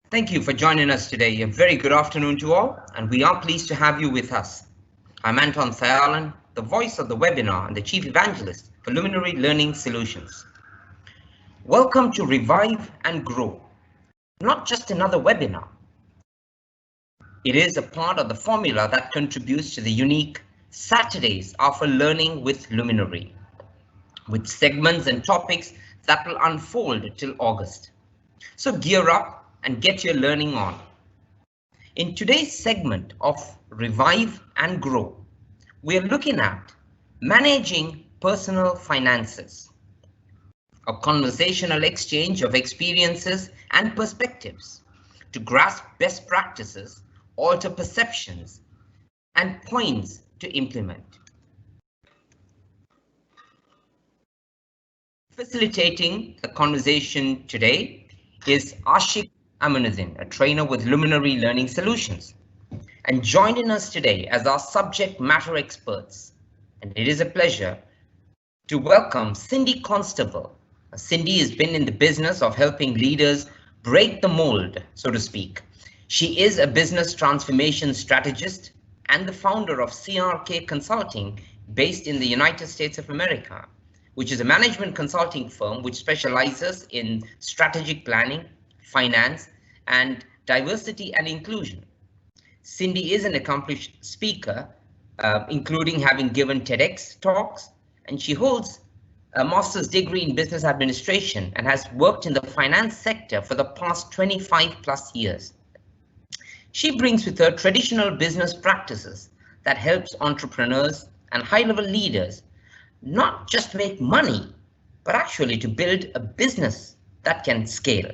Thank you for joining us today. A very good afternoon to all, and we are pleased to have you with us. I'm Anton Thayalan, the voice of the webinar and the chief evangelist for Luminary Learning Solutions. Welcome to Revive and Grow, not just another webinar. It is a part of the formula that contributes to the unique Saturdays Offer Learning with Luminary, with segments and topics that will unfold till August. So gear up and get your learning on. In today's segment of Revive and Grow, we are looking at managing personal finances, a conversational exchange of experiences and perspectives to grasp best practices, alter perceptions, and points to implement. Facilitating the conversation today is Aashiq Aminuddin, a trainer with Luminary Learning Solutions, and joining us today as our subject matter experts. And it is a pleasure to welcome Cindy Constable. Cindy has been in the business of helping leaders break the mold, so to speak. She is a business transformation strategist and the founder of CRK Consulting, based in the United States of America, which is a management consulting firm which specializes in strategic planning, finance, and diversity and inclusion. Cindy is an accomplished speaker, including having given TEDx talks, and she holds a master's degree in business administration and has worked in the finance sector for the past 25 plus years. She brings with her traditional business practices that helps entrepreneurs and high-level leaders not just make money, but actually to build a business that can scale.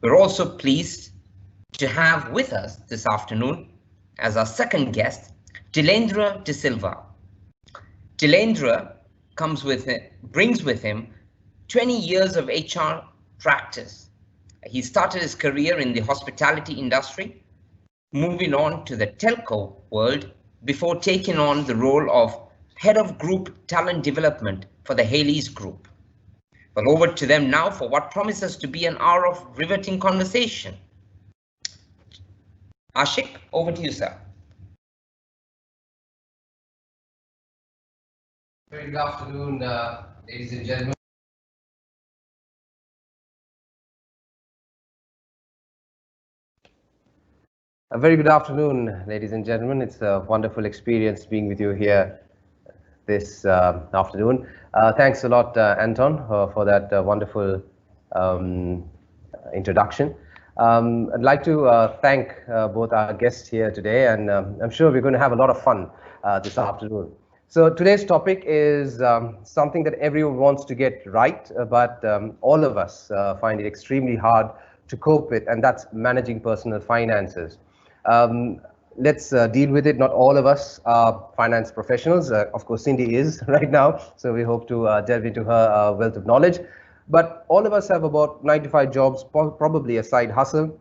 We're also pleased to have with us this afternoon as our second guest, Dilendra De Silva. Dilendra brings with him 20 years of HR practice. He started his career in the hospitality industry, moving on to the telco world before taking on the role of head of group talent development for the Haley's Group. Well, over to them now for what promises to be an hour of riveting conversation. Aashiq, over to you, sir. Very good afternoon, ladies and gentlemen. A very good afternoon, ladies and gentlemen. It's a wonderful experience being with you here this afternoon. Thanks a lot, Anton, for that wonderful introduction. I'd like to thank both our guests here today, and I'm sure we're going to have a lot of fun this afternoon. So today's topic is something that everyone wants to get right, but all of us find it extremely hard to cope with, and that's managing personal finances. Let's deal with it. Not all of us are finance professionals. Of course, Cindy is right now, so we hope to delve into her wealth of knowledge. But all of us have about 95 jobs, probably a side hustle,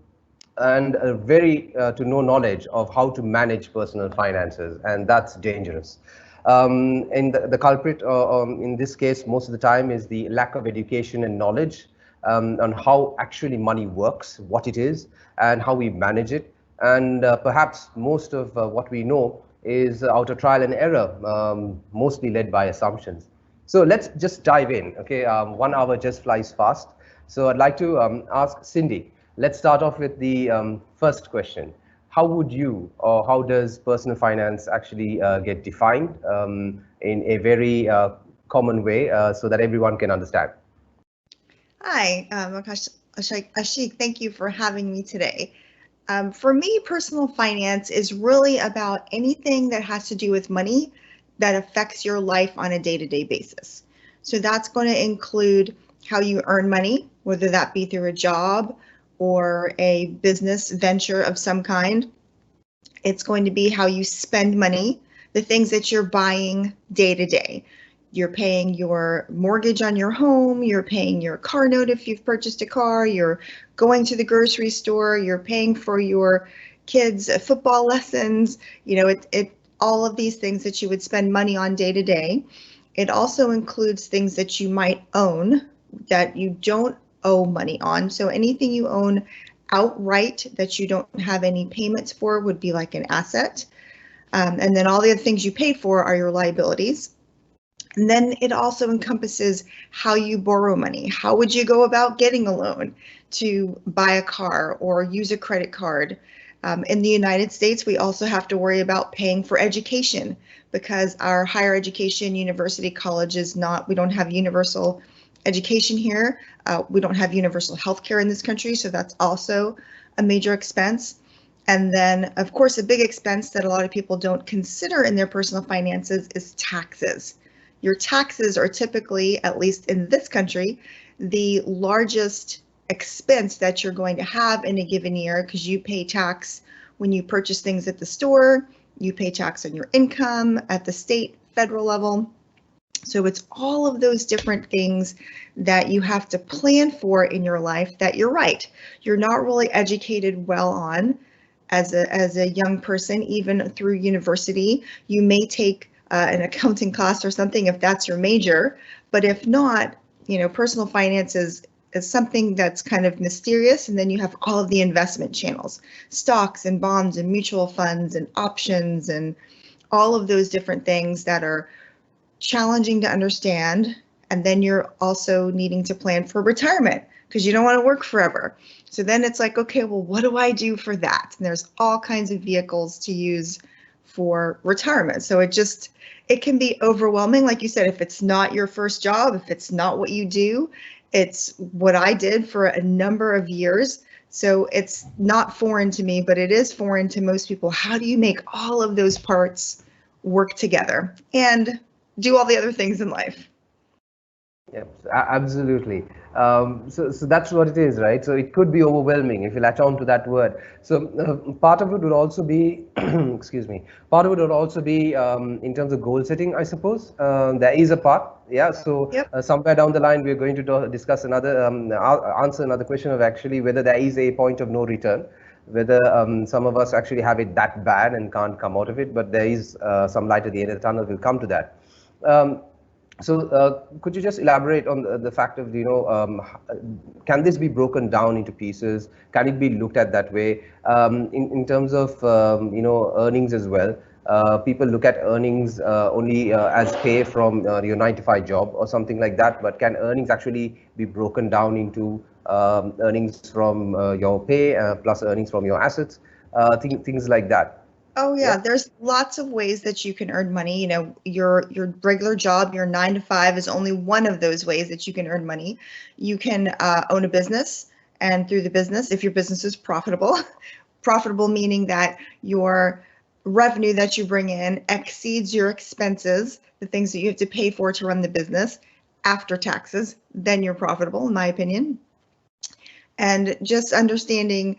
and a very to no knowledge of how to manage personal finances, and that's dangerous. And the culprit in this case, most of the time, is the lack of education and knowledge on how actually money works, what it is, and how we manage it. And perhaps most of what we know is out of trial and error, mostly led by assumptions. So let's just dive in, okay? 1 hour just flies fast. So I'd like to ask Cindy, let's start off with the first question. How would you, or how does personal finance actually get defined in a very common way so that everyone can understand? Hi, Aashiq, thank you for having me today. For me, personal finance is really about anything that has to do with money that affects your life on a day-to-day basis. So that's going to include how you earn money, whether that be through a job or a business venture of some kind. It's going to be how you spend money, the things that you're buying day to day. You're paying your mortgage on your home, you're paying your car note if you've purchased a car, you're going to the grocery store, you're paying for your kids' football lessons, you know, all of these things that you would spend money on day to day. It also includes things that you might own that you don't owe money on. So anything you own outright that you don't have any payments for would be like an asset. And then all the other things you paid for are your liabilities. And then it also encompasses how you borrow money. How would you go about getting a loan to buy a car or use a credit card? In the United States, we also have to worry about paying for education because our higher education, university, college is not, we don't have universal education here. We don't have universal healthcare in this country, so that's also a major expense. And then, of course, a big expense that a lot of people don't consider in their personal finances is taxes. Your taxes are typically, at least in this country, the largest expense that you're going to have in a given year because you pay tax when you purchase things at the store, you pay tax on your income at the state, federal level. So it's all of those different things that you have to plan for in your life that you're right, you're not really educated well on as a young person, even through university. You may take an accounting class or something if that's your major, but if not, you know, personal finance is something that's kind of mysterious. And then you have all of the investment channels, stocks and bonds and mutual funds and options and all of those different things that are challenging to understand. And then you're also needing to plan for retirement because you don't want to work forever. So then it's like, okay, well, what do I do for that? And there's all kinds of vehicles to use for retirement. So it can be overwhelming. Like you said, if it's not your first job, if it's not what you do, it's what I did for a number of years. So it's not foreign to me, but it is foreign to most people. How do you make all of those parts work together and do all the other things in life? Yes, absolutely. So that's what it is, right? So it could be overwhelming if you latch on to that word. So part of it would also be, excuse me, part of it would also be in terms of goal setting, I suppose. There is a part, yeah. So Yep. Somewhere down the line, we're going to discuss another, answer another question of actually whether there is a point of no return, whether some of us actually have it that bad and can't come out of it, but there is some light at the end of the tunnel. We'll come to that. So could you just elaborate on the fact of, can this be broken down into pieces? Can it be looked at that way? In terms of, earnings as well. People look at earnings only as pay from your 9-to-5 job or something like that, but can earnings actually be broken down into earnings from your pay plus earnings from your assets, things like that? Oh yeah, there's lots of ways that you can earn money. You know, your regular job, your 9-to-5 is only one of those ways that you can earn money. You can own a business, and through the business, if your business is profitable, profitable meaning that your revenue that you bring in exceeds your expenses, the things that you have to pay for to run the business after taxes, then you're profitable, in my opinion. And just understanding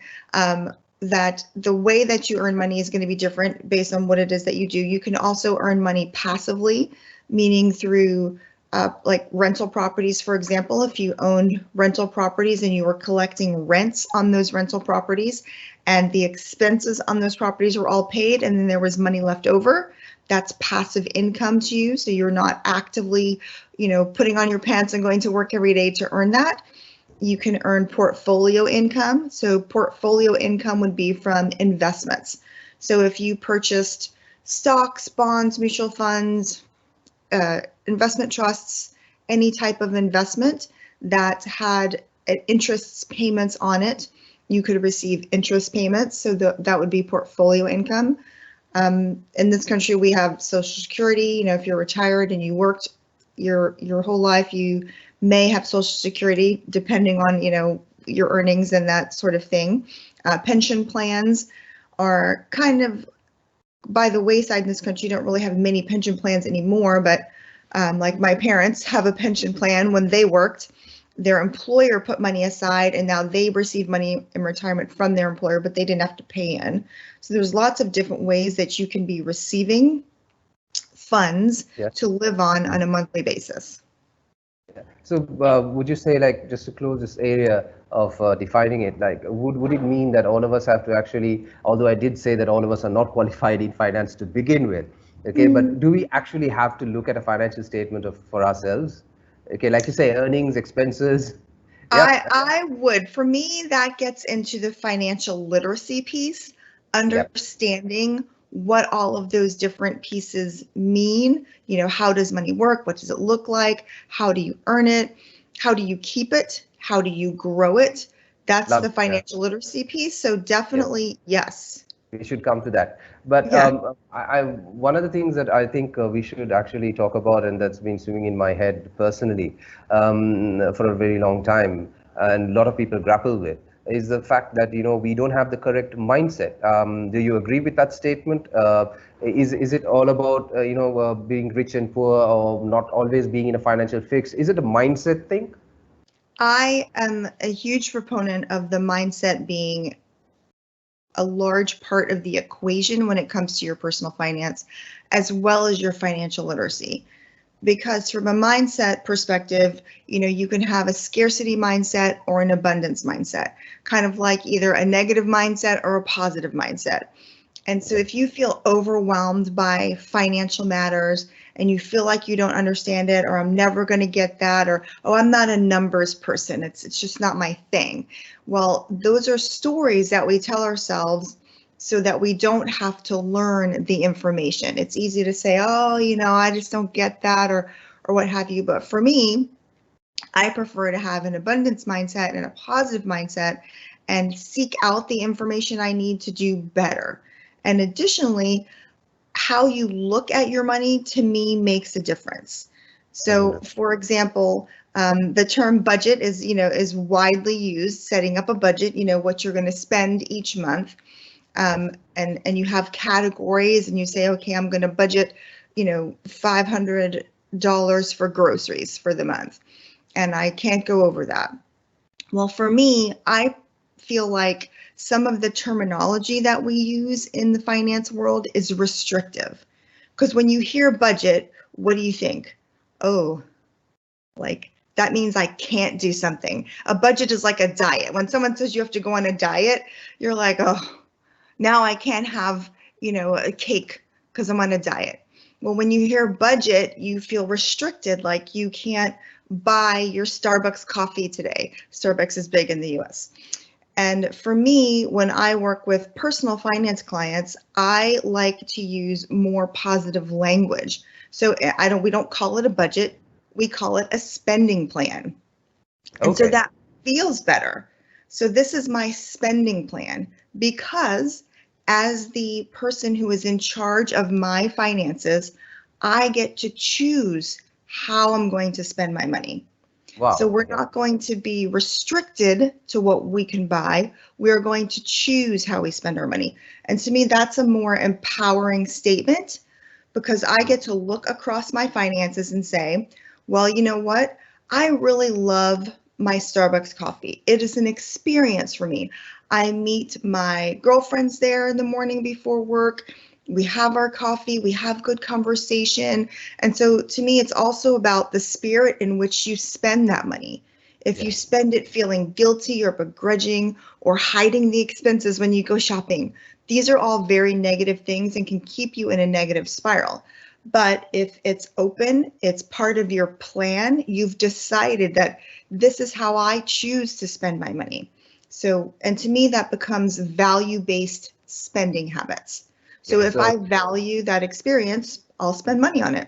that the way that you earn money is going to be different based on what it is that you do. You can also earn money passively, meaning through like rental properties, for example. If you owned rental properties and you were collecting rents on those rental properties and the expenses on those properties were all paid and then there was money left over, that's passive income to you. So you're not actively, putting on your pants and going to work every day to earn that. You can earn portfolio income. So portfolio income would be from investments. So if you purchased stocks, bonds, mutual funds, investment trusts, any type of investment that had interest payments on it, you could receive interest payments. So that would be portfolio income. In this country, we have Social Security. If you're retired and you worked your whole life, you may have Social Security, depending on your earnings and that sort of thing. Pension plans are kind of by the wayside in this country. You don't really have many pension plans anymore, but like my parents have a pension plan. When they worked, their employer put money aside and now they receive money in retirement from their employer, but they didn't have to pay in. So there's lots of different ways that you can be receiving funds to live on a monthly basis. So would you say, like, just to close this area of defining it, like, would it mean that all of us have to actually, although I did say that all of us are not qualified in finance to begin with, okay, but do we actually have to look at a financial statement for ourselves? Okay, like you say, earnings, expenses, I would. For me, that gets into the financial literacy piece, understanding what all of those different pieces mean. You know, how does money work? What does it look like? How do you earn it? How do you keep it? How do you grow it? That's the financial literacy piece. So definitely, yes. We should come to that. But one of the things that I think we should actually talk about, and that's been swimming in my head personally for a very long time, and a lot of people grapple with, is the fact that, you know, we don't have the correct mindset. Do you agree with that statement? Is it all about being rich and poor, or not always being in a financial fix? Is it a mindset thing? I am a huge proponent of the mindset being a large part of the equation when it comes to your personal finance, as well as your financial literacy. Because from a mindset perspective, you know, you can have a scarcity mindset or an abundance mindset, kind of like either a negative mindset or a positive mindset. And so if you feel overwhelmed by financial matters and you feel like you don't understand it, or I'm never going to get that, or, oh, I'm not a numbers person, it's just not my thing. Well, those are stories that we tell ourselves so that we don't have to learn the information. It's easy to say, oh, you know, I just don't get that, or what have you. But for me, I prefer to have an abundance mindset and a positive mindset and seek out the information I need to do better. And additionally, how you look at your money, to me, makes a difference. So, for example, the term budget is widely used. Setting up a budget, you know, what you're going to spend each month, and you have categories, and you say, okay, I'm going to budget, you know, $500 for groceries for the month, and I can't go over that. Well, for me, I feel like some of the terminology that we use in the finance world is restrictive. Because when you hear budget, what do you think? Oh, like that means I can't do something. A budget is like a diet. When someone says you have to go on a diet, you're like, oh, now I can't have, you know, a cake because I'm on a diet. Well, when you hear budget, you feel restricted, like you can't buy your Starbucks coffee today. Starbucks is big in the US. And for me, when I work with personal finance clients, I like to use more positive language. So we don't call it a budget, we call it a spending plan. And so that feels better. So this is my spending plan, because as the person who is in charge of my finances, I get to choose how I'm going to spend my money. Wow. So we're not going to be restricted to what we can buy. We're going to choose how we spend our money. And to me, that's a more empowering statement, because I get to look across my finances and say, well, you know what? I really love my Starbucks coffee. It is an experience for me. I meet my girlfriends there in the morning before work. We have our coffee, we have good conversation. And so to me, it's also about the spirit in which you spend that money. If you spend it feeling guilty or begrudging or hiding the expenses when you go shopping, these are all very negative things and can keep you in a negative spiral. But if it's open, it's part of your plan, you've decided that this is how I choose to spend my money. So, and to me, that becomes value-based spending habits. So if I value that experience, I'll spend money on it.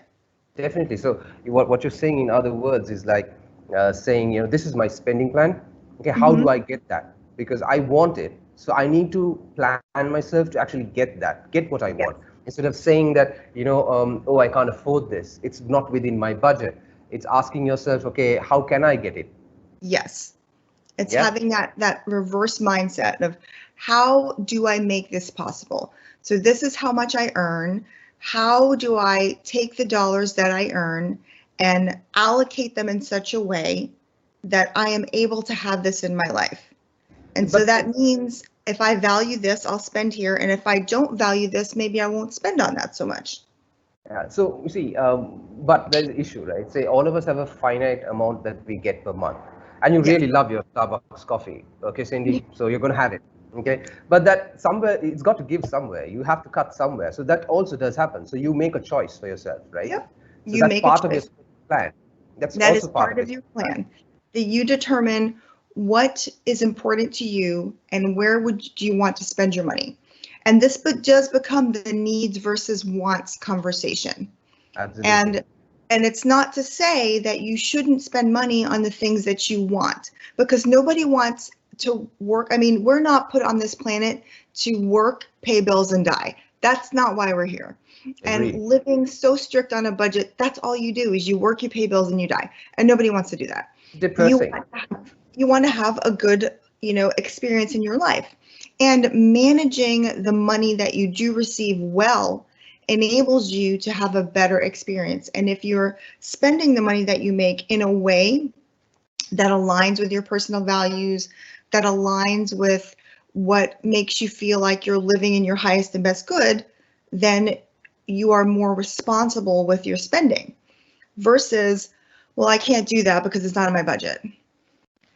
Definitely. So what you're saying, in other words, is like saying, you know, this is my spending plan. Okay, how do I get that? Because I want it. So I need to plan myself to actually get what I want. Instead of saying that, you know, oh, I can't afford this. It's not within my budget. It's asking yourself, okay, how can I get it? Yes. It's having that reverse mindset of, how do I make this possible? So this is how much I earn. How do I take the dollars that I earn and allocate them in such a way that I am able to have this in my life? And so that means if I value this, I'll spend here. And if I don't value this, maybe I won't spend on that so much. So you see, but there's an issue, right? Say all of us have a finite amount that we get per month. And you really love your Starbucks coffee. Okay, Cindy, so you're going to have it. Okay, but that somewhere, it's got to give somewhere. You have to cut somewhere. So that also does happen. So you make a choice for yourself, right? Yep. So that's part of your plan. That is part of your plan. That you determine what is important to you and where do you want to spend your money. And this does become the needs versus wants conversation. Absolutely. And it's not to say that you shouldn't spend money on the things that you want, because nobody wants to work. I mean, we're not put on this planet to work, pay bills, and die. That's not why we're here. Agreed. And living so strict on a budget, that's all you do is you work, you pay bills, and you die. And nobody wants to do that. Depressing. You want to have a good, experience in your life. And managing the money that you do receive well enables you to have a better experience. And if you're spending the money that you make in a way that aligns with your personal values, that aligns with what makes you feel like you're living in your highest and best good, then you are more responsible with your spending versus, well, I can't do that because it's not in my budget.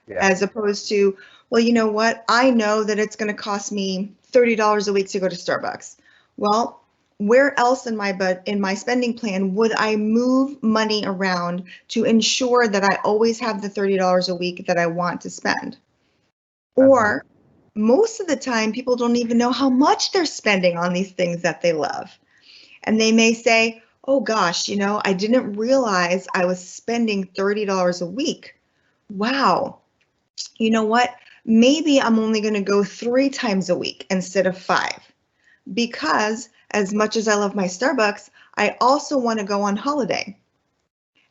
Yeah. As opposed to, well, you know what? I know that it's going to cost me $30 a week to go to Starbucks. Well, where else in my spending plan would I move money around to ensure that I always have the $30 a week that I want to spend? Or most of the time, people don't even know how much they're spending on these things that they love. And they may say, oh gosh, I didn't realize I was spending $30 a week. Wow. You know what? Maybe I'm only going to go 3 times a week instead of 5, because as much as I love my Starbucks, I also want to go on holiday.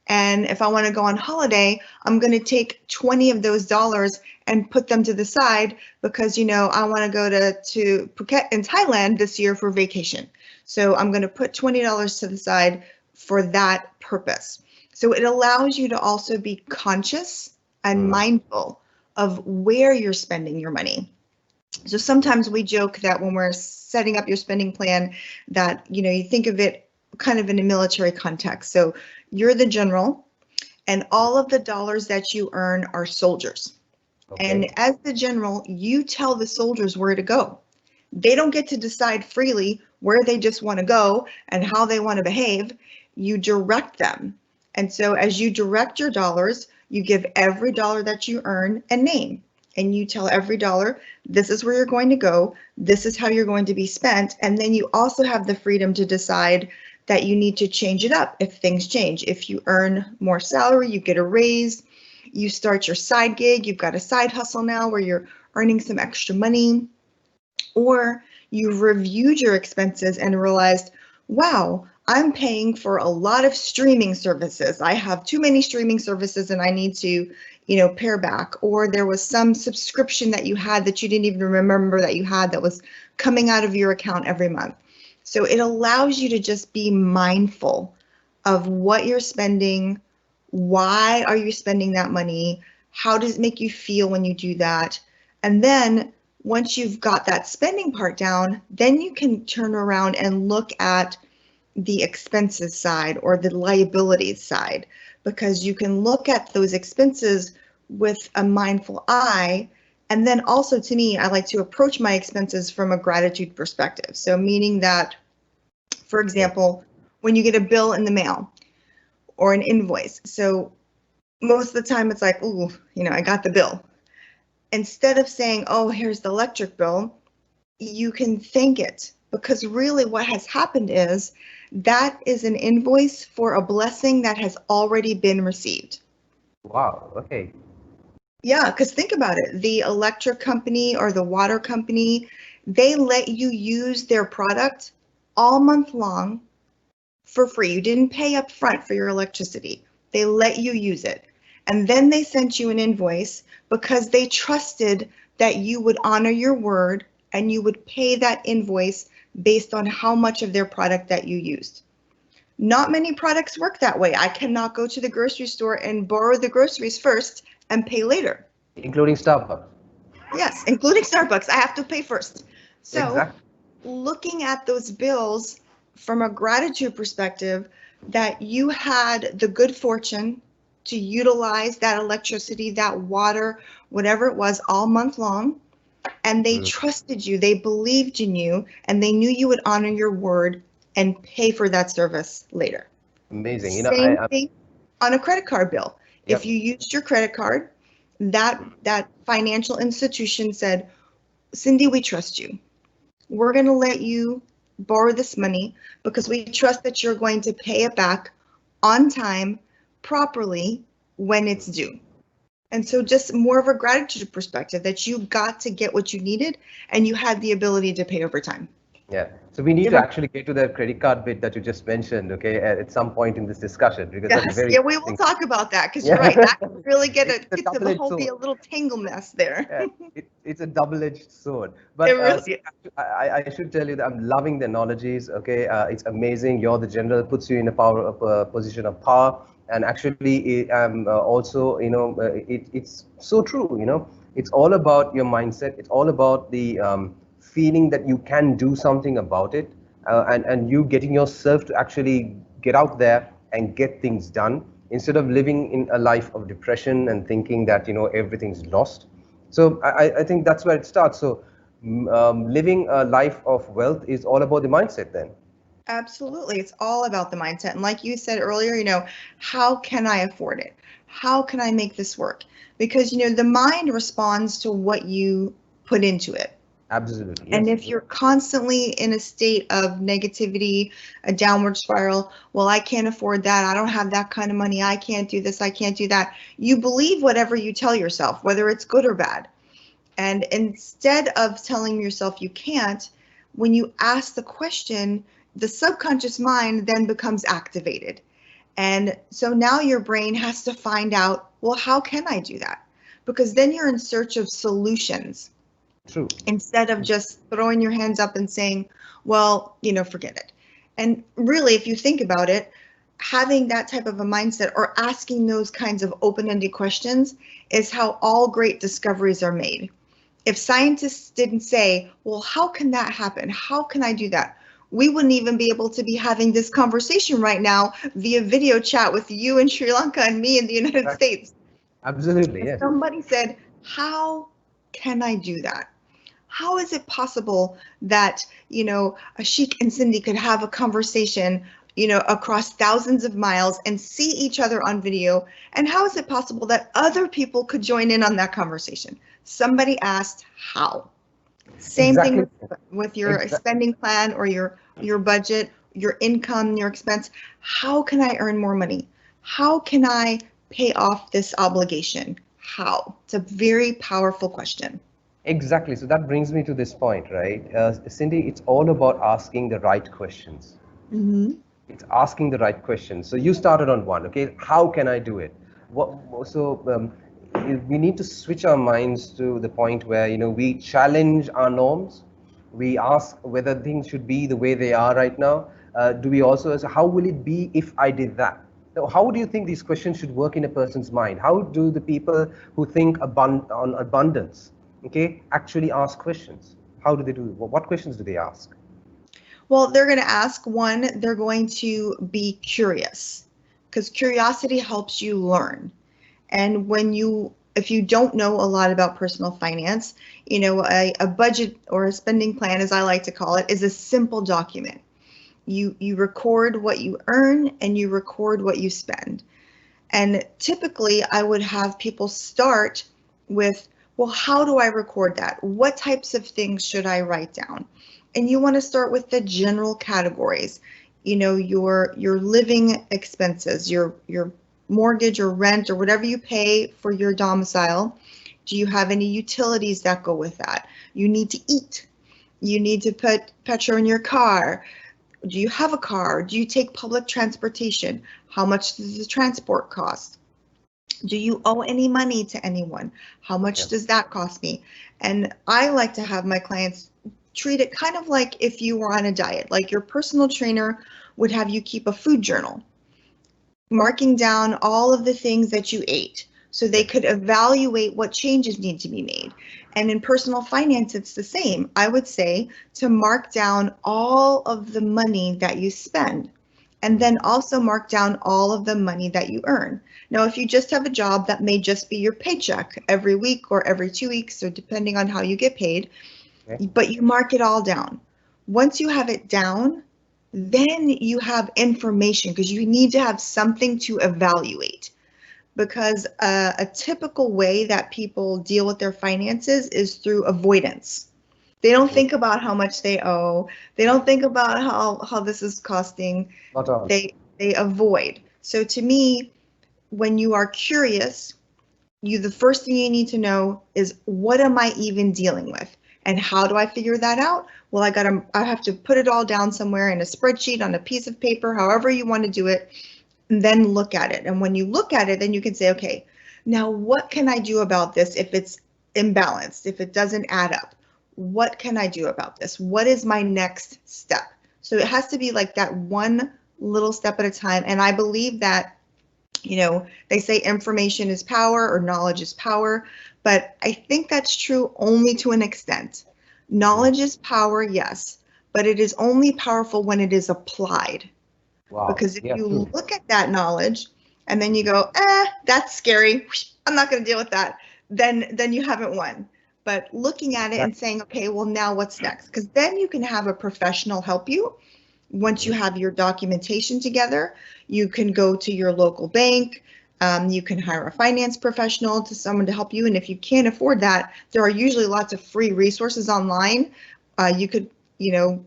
And if I want to go on holiday, I'm going to take 20 of those dollars and put them to the side because, I want to go to Phuket in Thailand this year for vacation. So I'm going to put $20 to the side for that purpose. So it allows you to also be conscious and mindful of where you're spending your money. So sometimes we joke that when we're setting up your spending plan that, you think of it kind of in a military context. So you're the general and all of the dollars that you earn are soldiers. Okay. And as the general, you tell the soldiers where to go. They don't get to decide freely where they just want to go and how they want to behave. You direct them. And so as you direct your dollars, you give every dollar that you earn a name. And you tell every dollar, this is where you're going to go, this is how you're going to be spent, and then you also have the freedom to decide that you need to change it up if things change. If you earn more salary, you get a raise, you start your side gig, you've got a side hustle now where you're earning some extra money, or you've reviewed your expenses and realized, wow, I'm paying for a lot of streaming services. I have too many streaming services and I need to pare back, or there was some subscription that you had that you didn't even remember that you had that was coming out of your account every month. So it allows you to just be mindful of what you're spending, why are you spending that money, how does it make you feel when you do that, and then once you've got that spending part down, then you can turn around and look at the expenses side or the liabilities side, because you can look at those expenses with a mindful eye. And then also, to me, I like to approach my expenses from a gratitude perspective. So meaning that, for example, when you get a bill in the mail or an invoice, so most of the time it's like, ooh, I got the bill. Instead of saying, oh, here's the electric bill, you can thank it, because really what has happened is that is an invoice for a blessing that has already been received. Wow, okay. Yeah, because think about it. The electric company or the water company, they let you use their product all month long for free. You didn't pay up front for your electricity. They let you use it. And then they sent you an invoice because they trusted that you would honor your word and you would pay that invoice based on how much of their product that you used. Not many products work that way. I cannot go to the grocery store and borrow the groceries first and pay later. Including Starbucks. Yes, including Starbucks. I have to pay first. So exactly. Looking at those bills from a gratitude perspective, that you had the good fortune to utilize that electricity, that water, whatever it was, all month long, and they trusted you, they believed in you, and they knew you would honor your word and pay for that service later. Amazing. Same thing on a credit card bill. Yep. If you used your credit card, that financial institution said, Cindy, we trust you. We're going to let you borrow this money because we trust that you're going to pay it back on time, properly, when it's due. And so just more of a gratitude perspective that you got to get what you needed and you had the ability to pay over time. Yeah. So we need to actually get to the credit card bit that you just mentioned, okay, at some point in this discussion, because that's very we will talk about that, because you're right, that can really get the whole be a little tangle mess there. Yeah, it's a double-edged sword. But really I should tell you that I'm loving the analogies. Okay, it's amazing. You're the general, puts you in a position of power, and actually, also, it's so true. It's all about your mindset. It's all about the feeling that you can do something about it, and you getting yourself to actually get out there and get things done instead of living in a life of depression and thinking that everything's lost. So I think that's where it starts. So living a life of wealth is all about the mindset then. Absolutely. It's all about the mindset. And like you said earlier, how can I afford it? How can I make this work? Because, the mind responds to what you put into it. Absolutely. Yes. And if you're constantly in a state of negativity, a downward spiral, well, I can't afford that. I don't have that kind of money. I can't do this. I can't do that. You believe whatever you tell yourself, whether it's good or bad. And instead of telling yourself you can't, when you ask the question, the subconscious mind then becomes activated. And so now your brain has to find out, well, how can I do that? Because then you're in search of solutions. True. Instead of just throwing your hands up and saying, well, forget it. And really, if you think about it, having that type of a mindset or asking those kinds of open-ended questions is how all great discoveries are made. If scientists didn't say, well, how can that happen? How can I do that? We wouldn't even be able to be having this conversation right now via video chat with you in Sri Lanka and me in the United States. Absolutely, yes. Somebody said, how can I do that? How is it possible that, Aashiq and Cindy could have a conversation, across thousands of miles and see each other on video? And how is it possible that other people could join in on that conversation? Somebody asked how. Same thing with your spending plan or your budget, your income, your expense. How can I earn more money? How can I pay off this obligation? How? It's a very powerful question. Exactly. So that brings me to this point, right? Cindy, it's all about asking the right questions. Mm-hmm. It's asking the right questions. So you started on one, okay? How can I do it? We need to switch our minds to the point where, we challenge our norms. We ask whether things should be the way they are right now. Do we also ask, how will it be if I did that? Now, how do you think these questions should work in a person's mind? How do the people who think on abundance, okay, actually ask questions? How do they do? What questions do they ask? Well, they're going to ask, one, they're going to be curious, because curiosity helps you learn. And if you don't know a lot about personal finance, a budget or a spending plan, as I like to call it, is a simple document. You record what you earn and you record what you spend. And typically I would have people start with, well, how do I record that? What types of things should I write down? And you want to start with the general categories, your living expenses, your mortgage or rent or whatever you pay for your domicile. Do you have any utilities that go with that? You need to eat. You need to put petrol in your car. Do you have a car? Do you take public transportation? How much does the transport cost? Do you owe any money to anyone? How much does that cost me? And I like to have my clients treat it kind of like if you were on a diet, like your personal trainer would have you keep a food journal, marking down all of the things that you ate so they could evaluate what changes need to be made. And in personal finance, it's the same. I would say to mark down all of the money that you spend, and then also mark down all of the money that you earn. Now, if you just have a job, that may just be your paycheck every week or every 2 weeks, or depending on how you get paid, but you mark it all down. Once you have it down, then you have information, because you need to have something to evaluate. because a typical way that people deal with their finances is through avoidance. They don't think about how much they owe. They don't think about how this is costing. Not all. They avoid. So to me, when you are curious, the first thing you need to know is, what am I even dealing with? And how do I figure that out? Well, I have to put it all down somewhere in a spreadsheet, on a piece of paper, however you want to do it, and then look at it. And when you look at it, then you can say, okay, now what can I do about this if it's imbalanced, if it doesn't add up? What can I do about this? What is my next step? So it has to be like that, one little step at a time. And I believe that, they say information is power, or knowledge is power, but I think that's true only to an extent. Knowledge is power, yes, but it is only powerful when it is applied. Wow. Because if you true. look at that knowledge and then you go, that's scary, I'm not going to deal with that, then you haven't won. But looking at it and saying, okay, well, now what's next? Because then you can have a professional help you. Once you have your documentation together, you can go to your local bank. You can hire a finance professional, someone to help you. And if you can't afford that, there are usually lots of free resources online. You could,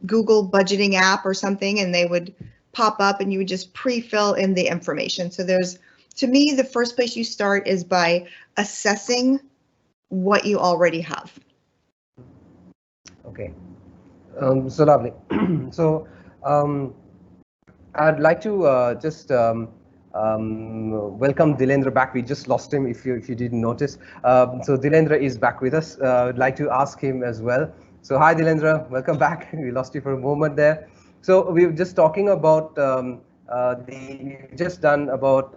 Google budgeting app or something, and they would pop up and you would just pre-fill in the information. So to me, the first place you start is by assessing what you already have. Okay, so lovely. So I'd like to just welcome Dilendra back. We just lost him, if you didn't notice. So Dilendra is back with us. I'd like to ask him as well. So hi Dilendra, welcome back. We lost you for a moment there. So we were just talking about we've just done about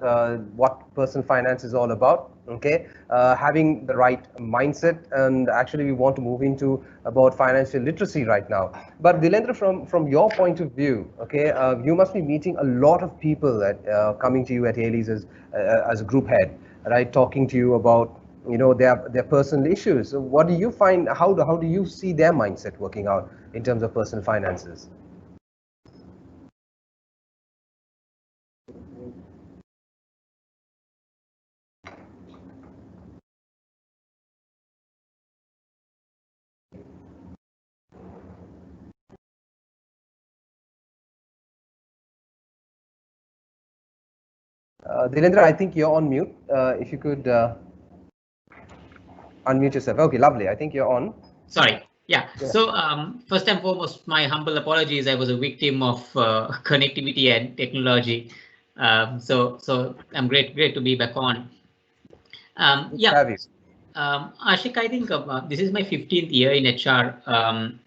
what personal finance is all about. Okay, having the right mindset, and actually we want to move into about financial literacy right now. But Dilendra, from your point of view, okay, you must be meeting a lot of people that coming to you at Ailey's as a group head, right? Talking to you about their personal issues. So what do you find? How do you see their mindset working out in terms of personal finances? Dilendra, I think you're on mute. If you could unmute yourself. Okay, lovely. I think you're on. Sorry. Yeah. So first and foremost, my humble apologies. I was a victim of connectivity and technology. So I'm great to be back on. Yeah. Aashiq, I think this is my 15th year in HR,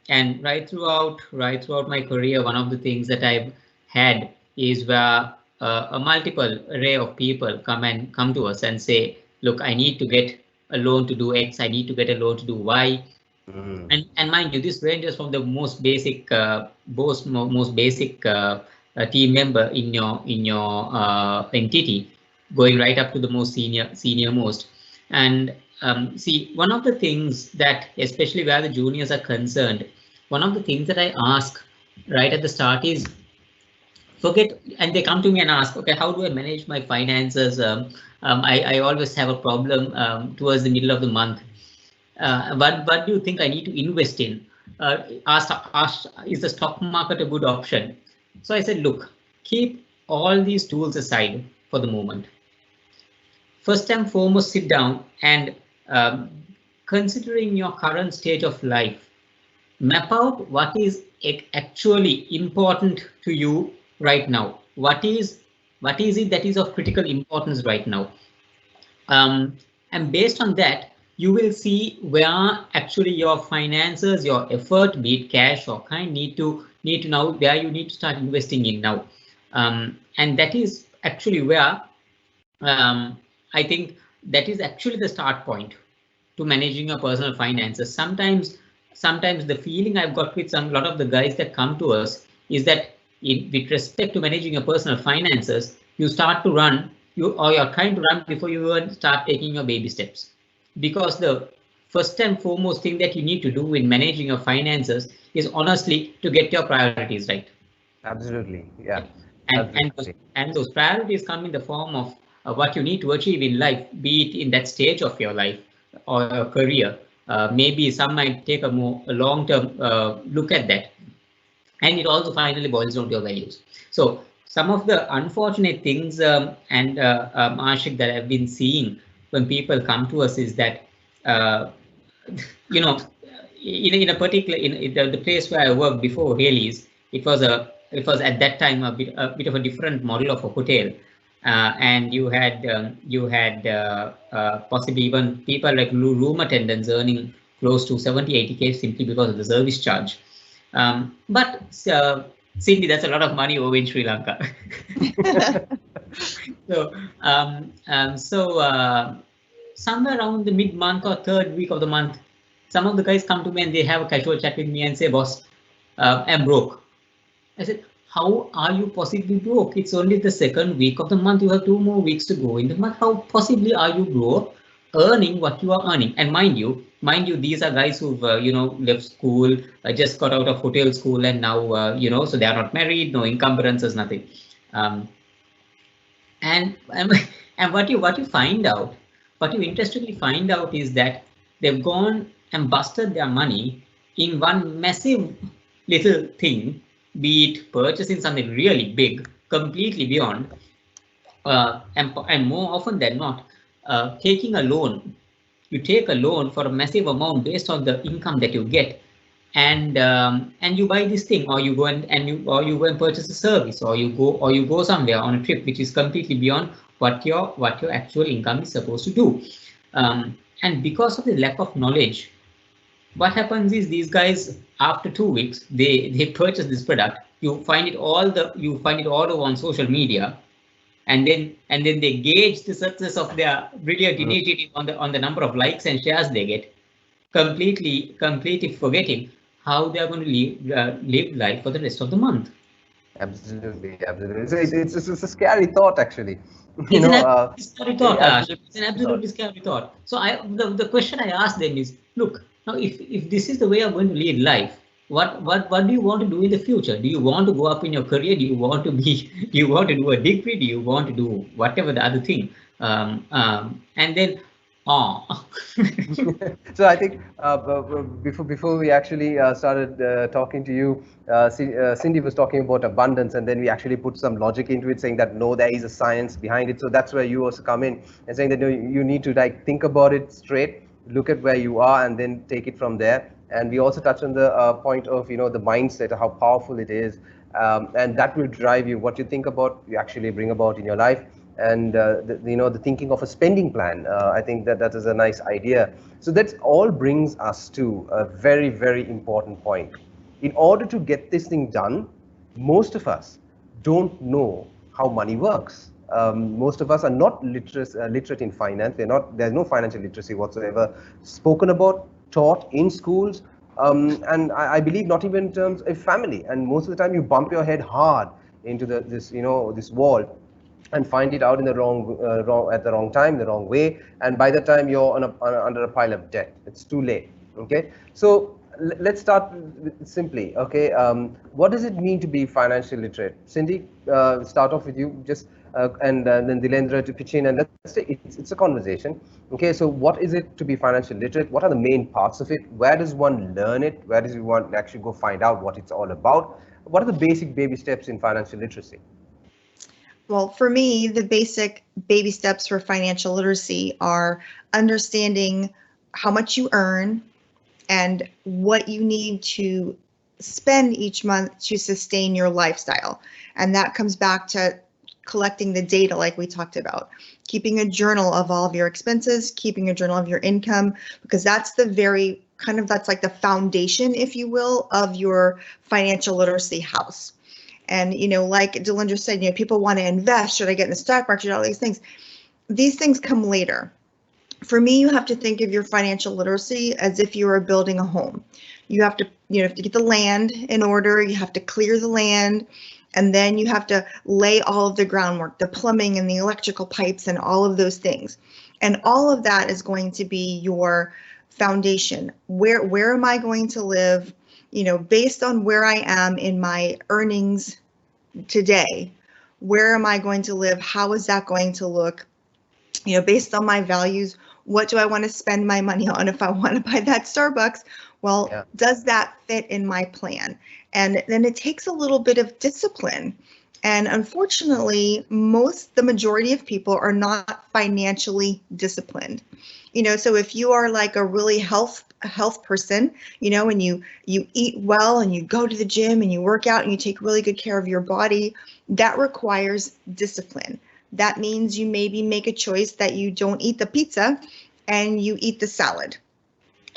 and right throughout my career, one of the things that I've had is where a multiple array of people come to us and say, look, I need to get a loan to do X, I need to get a loan to do Y. And mind you, this ranges from the most basic team member in your entity, going right up to the most senior most. And see, one of the things that, especially where the juniors are concerned, one of the things that I ask right at the start is, and they come to me and ask, okay, how do I manage my finances? I always have a problem towards the middle of the month. What do you think I need to invest in? Is the stock market a good option? So I said, look, keep all these tools aside for the moment. First and foremost, sit down and considering your current stage of life, map out what is actually important to you right now. What is it that is of critical importance right now? And based on that, you will see where actually your finances, your effort, be it cash or kind, need to now where you need to start investing in now. And that is actually where I think that is actually the start point to managing your personal finances. Sometimes the feeling I've got with a lot of the guys that come to us is that with respect to managing your personal finances, you start to run, you're trying to run before you even start taking your baby steps. Because the first and foremost thing that you need to do in managing your finances is honestly to get your priorities right. Absolutely, yeah. And those priorities come in the form of what you need to achieve in life, be it in that stage of your life or your career. Maybe some might take a long-term look at that. And it also finally boils down to your values. So some of the unfortunate things Aashiq, that I've been seeing when people come to us is that, you know, in a particular, in the place where I worked before Haley's, it was at that time a bit of a different model of a hotel. And you had possibly even people like room attendants earning close to 70-80K simply because of the service charge. But Cindy, that's a lot of money over in Sri Lanka. So somewhere around the mid-month or third week of the month, some of the guys come to me and they have a casual chat with me and say, "Boss, I'm broke." I said, "How are you possibly broke? It's only the second week of the month. You have 2 more weeks to go in the month. How possibly are you broke, earning what you are earning?" And mind you, these are guys who've left school, just got out of hotel school, and now so they are not married, no encumbrances, nothing. And what you find out, what you interestingly find out is that they've gone and busted their money in one massive little thing, be it purchasing something really big, completely beyond, and more often than not, taking a loan. You take a loan for a massive amount based on the income that you get, and you buy this thing, or you go and purchase a service, or you go somewhere on a trip which is completely beyond what your actual income is supposed to do. And because of the lack of knowledge, what happens is these guys, after 2 weeks, they purchase this product. You find it all over on social media, and then they gauge the success of their brilliant initiative on the number of likes and shares they get, completely forgetting how they are going to live life for the rest of the month. Absolutely. It's a scary thought, actually. It's an scary thought. It's an absolutely scary thought. So the question I ask them is, look, now if this is the way you're going to lead life, what do you want to do in the future? Do you want to go up in your career? Do you want to do a degree? Do you want to do whatever the other thing? And then, So I think before we actually started talking to you, Cindy was talking about abundance, and then we actually put some logic into it, saying that no, there is a science behind it. So that's where you also come in and saying that no, you need to think about it straight, look at where you are, and then take it from there. And we also touched on the point of the mindset, how powerful it is, and that will drive you. What you think about, you actually bring about in your life. And the thinking of a spending plan, I think that is a nice idea. So that all brings us to a very, very important point. In order to get this thing done, most of us don't know how money works. Most of us are not literate in finance. There's no financial literacy whatsoever spoken about, taught in schools, and I believe not even in terms of family. And most of the time you bump your head hard into this wall and find it out in the at the wrong time, the wrong way, and by the time you're under a pile of debt, it's too late. Okay, so let's start simply. Okay, what does it mean to be financially literate? Cindy, start off with you, just and then Dilendra to pitch in, and let's say it's a conversation. Okay, so what is it to be financially literate? What are the main parts of it? Where does one learn it? Where does one actually go find out what it's all about? What are the basic baby steps in financial literacy? Well, for me, the basic baby steps for financial literacy are understanding how much you earn and what you need to spend each month to sustain your lifestyle. And that comes back to collecting the data like we talked about, keeping a journal of all of your expenses, keeping a journal of your income, because that's the very that's like the foundation, if you will, of your financial literacy house. And, like Dilendra said, people want to invest. Should I get in the stock market? All these things. These things come later. For me, you have to think of your financial literacy as if you were building a home. You have to, have to get the land in order. You have to clear the land. And then you have to lay all of the groundwork, the plumbing and the electrical pipes and all of those things. And all of that is going to be your foundation. Where am I going to live? Based on where I am in my earnings today, where am I going to live? How is that going to look based on my values, what do I want to spend my money on? If I want to buy that Starbucks, well, does that fit in my plan? And then it takes a little bit of discipline. And unfortunately, the majority of people are not financially disciplined. So if you are like a really health person, and you eat well and you go to the gym and you work out and you take really good care of your body, that requires discipline. That means you maybe make a choice that you don't eat the pizza and you eat the salad.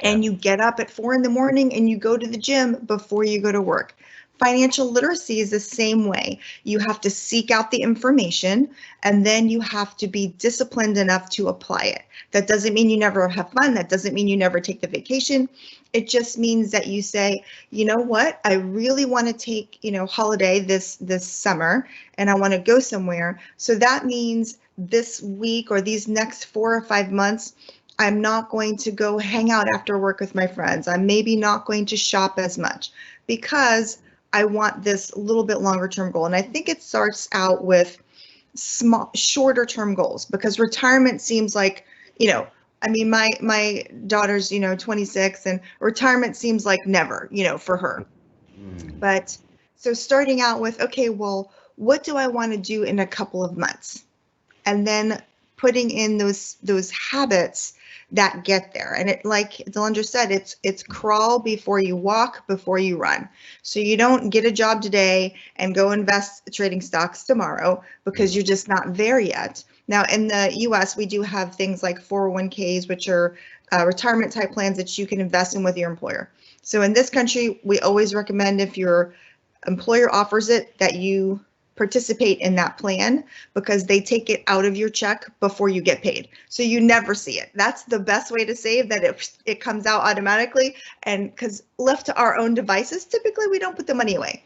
And you get up at 4 in the morning and you go to the gym before you go to work. Financial literacy is the same way. You have to seek out the information, and then you have to be disciplined enough to apply it. That doesn't mean you never have fun. That doesn't mean you never take the vacation. It just means that you say, you know what, I really want to take, holiday this summer, and I want to go somewhere. So that means this week or these next 4 or 5 months, I'm not going to go hang out after work with my friends. I'm maybe not going to shop as much because I want this little bit longer term goal. And I think it starts out with shorter term goals, because retirement seems like, my daughter's, 26, and retirement seems like never, for her. But so starting out with, okay, well, what do I want to do in a couple of months? And then putting in those habits that get there. And it, like Delendra said, it's crawl before you walk, before you run. So you don't get a job today and go invest trading stocks tomorrow, because you're just not there yet. Now in the US, we do have things like 401ks, which are retirement type plans that you can invest in with your employer. So in this country, we always recommend, if your employer offers it, that you participate in that plan, because they take it out of your check before you get paid. So you never see it. That's the best way to save, that it comes out automatically. And because left to our own devices, typically we don't put the money away.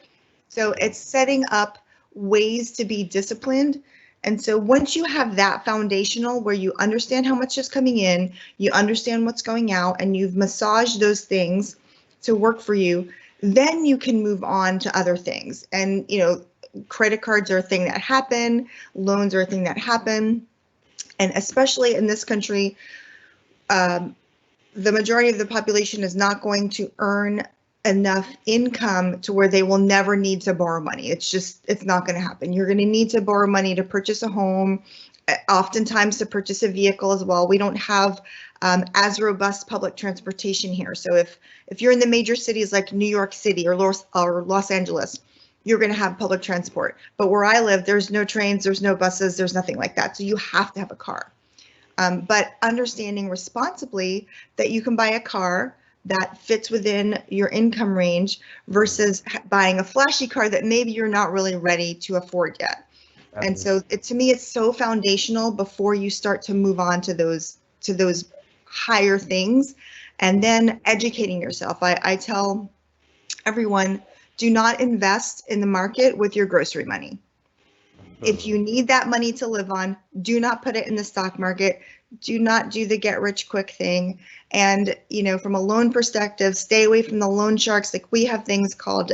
So it's setting up ways to be disciplined. And so once you have that foundational, where you understand how much is coming in, you understand what's going out, and you've massaged those things to work for you, then you can move on to other things. And, credit cards are a thing that happen, loans are a thing that happen. And especially in this country, the majority of the population is not going to earn enough income to where they will never need to borrow money. It's not going to happen. You're going to need to borrow money to purchase a home, oftentimes to purchase a vehicle as well. We don't have as robust public transportation here. So if you're in the major cities like New York City or Los Angeles, you're going to have public transport. But where I live, there's no trains, there's no buses, there's nothing like that. So you have to have a car. But understanding responsibly that you can buy a car that fits within your income range versus buying a flashy car that maybe you're not really ready to afford yet. Absolutely. And so to me, it's so foundational before you start to move on to those higher things, and then educating yourself. I tell everyone, do not invest in the market with your grocery money. If you need that money to live on, do not put it in the stock market. Do not do the get rich quick thing. And, from a loan perspective, stay away from the loan sharks. Like, we have things called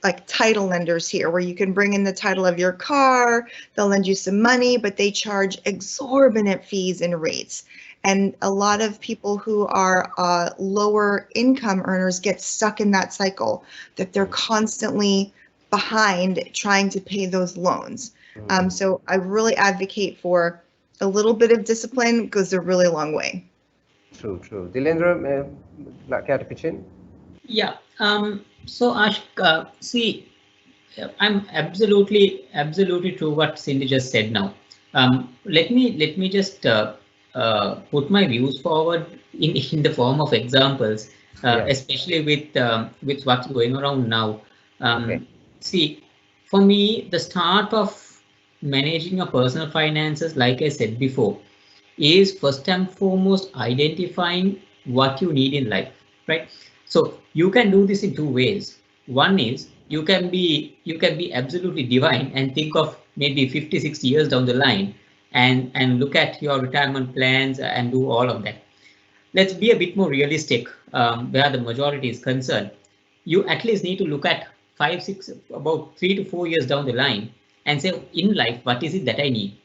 like title lenders here, where you can bring in the title of your car, they'll lend you some money, but they charge exorbitant fees and rates. And a lot of people who are lower income earners get stuck in that cycle, that they're constantly behind trying to pay those loans. So I really advocate for a little bit of discipline, goes a really long way. True. Dilendra, care to pitch in? Yeah. So Aashiq, see, I'm absolutely true what Cindy just said now. Let me just put my views forward in the form of examples, especially with what's going around now. See, for me, the start of managing your personal finances, like I said before, is first and foremost identifying what you need in life, right? So you can do this in two ways. One is you can be absolutely divine and think of maybe 50, 60 years down the line and look at your retirement plans and do all of that. Let's be a bit more realistic where the majority is concerned. You at least need to look at 5, 6, about 3 to 4 years down the line and say, in life, what is it that I need?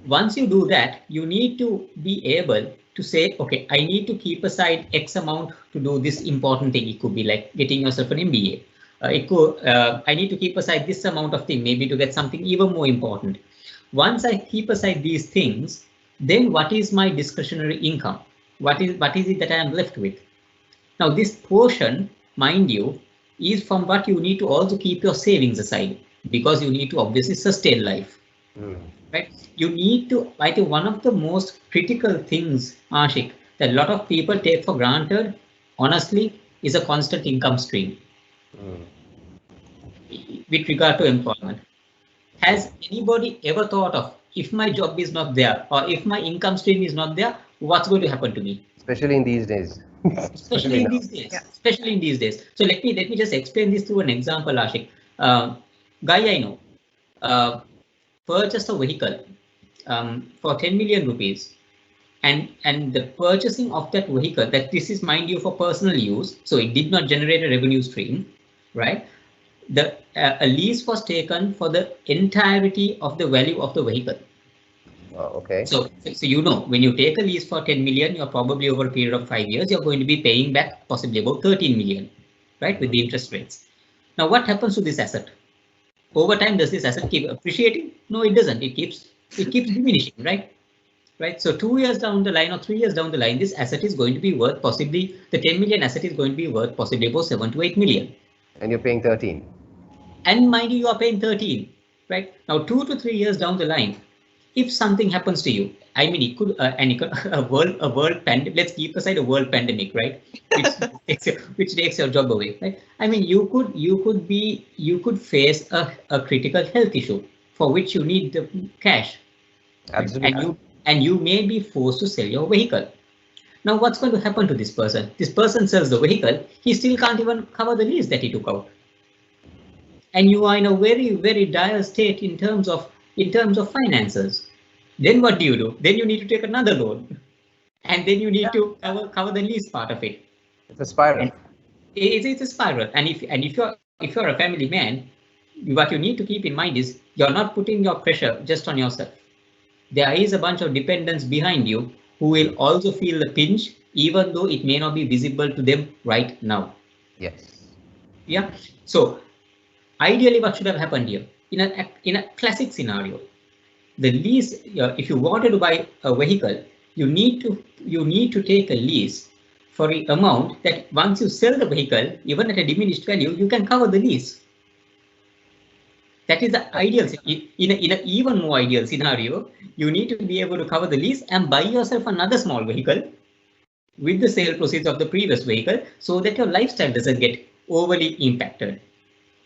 once you do that, you need to be able to say, okay, I need to keep aside X amount to do this important thing. It could be like getting yourself an MBA. I need to keep aside this amount of thing, maybe to get something even more important. Once I keep aside these things, then what is my discretionary income? What is it that I am left with? Now, this portion, mind you, is from what you need to also keep your savings aside, because you need to obviously sustain life. Right? You need to, I think one of the most critical things, Aashiq, that a lot of people take for granted, honestly, is a constant income stream with regard to employment. Has anybody ever thought of, if my job is not there or if my income stream is not there, what's going to happen to me? Especially in these days. Especially in these days. Yeah. Especially in these days. So let me just explain this through an example, Aashiq. Guy I know purchased a vehicle for 10 million rupees, and the purchasing of that vehicle, that this is, mind you, for personal use, so it did not generate a revenue stream, right? A lease was taken for the entirety of the value of the vehicle. Okay. So you know, when you take a lease for 10 million, you're probably over a period of 5 years, you're going to be paying back possibly about 13 million, right, with the interest rates. Now, what happens to this asset? Over time, does this asset keep appreciating? No, it doesn't. It keeps diminishing, right? Right. So 2 years down the line or 3 years down the line, this asset is going to be worth possibly, the 10 million asset is going to be worth possibly about 7 to 8 million. And you're paying 13. And mind you, are paying 13, right? Now, 2 to 3 years down the line, if something happens to you, I mean, it could a world pandemic. Let's keep aside a world pandemic, right? Which takes your job away, right? I mean, you could face a critical health issue for which you need the cash. Absolutely. And you may be forced to sell your vehicle. Now, what's going to happen to this person? This person sells the vehicle. He still can't even cover the lease that he took out. And you are in a very, very dire state in terms of finances. Then what do? Then you need to take another loan, and then you need to cover the lease part of it. It's a spiral. It's a spiral. And if you're a family man, what you need to keep in mind is you're not putting your pressure just on yourself. There is a bunch of dependents behind you who will also feel the pinch, even though it may not be visible to them right now. Yes. Yeah. So ideally, what should have happened here? In a classic scenario, the lease, if you wanted to buy a vehicle, you need to take a lease for an amount that once you sell the vehicle, even at a diminished value, you can cover the lease. That is the ideal. In an even more ideal scenario, you need to be able to cover the lease and buy yourself another small vehicle with the sale proceeds of the previous vehicle, so that your lifestyle doesn't get overly impacted.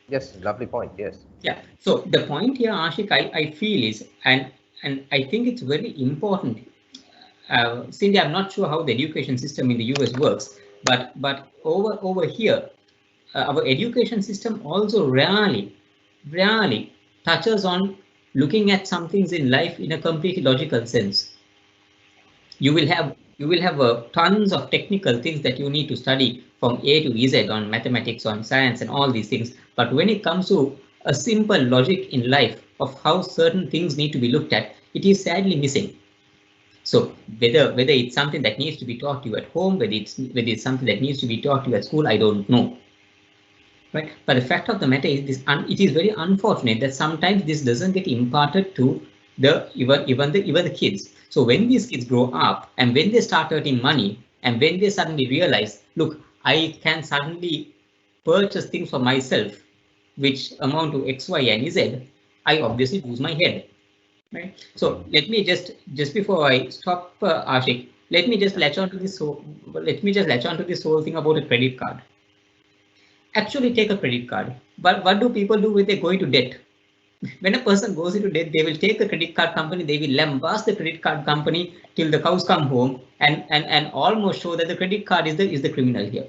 Yes, lovely point. Yes. Yeah. So the point here, Aashiq, I feel is, and I think it's very important. Cindy, I'm not sure how the education system in the US works, but over here, our education system also rarely touches on looking at some things in life in a completely logical sense. You will have tons of technical things that you need to study from A to Z on mathematics, on science, and all these things. But when it comes to a simple logic in life of how certain things need to be looked at, it is sadly missing. So whether it's something that needs to be taught to you at home, whether it's something that needs to be taught to you at school, I don't know. Right? But the fact of the matter is this: it is very unfortunate that sometimes this doesn't get imparted to even the kids. So when these kids grow up and when they start earning money and when they suddenly realize, look, I can suddenly purchase things for myself which amount to X, Y, and Z, I obviously lose my head. Right? So let me just before I stop, Aashiq, let me just latch on to this whole thing about a credit card. Actually, take a credit card. But what do people do when they go into debt? When a person goes into debt, they will take a credit card company, they will lambast the credit card company till the cows come home, and almost show that the credit card is the criminal here.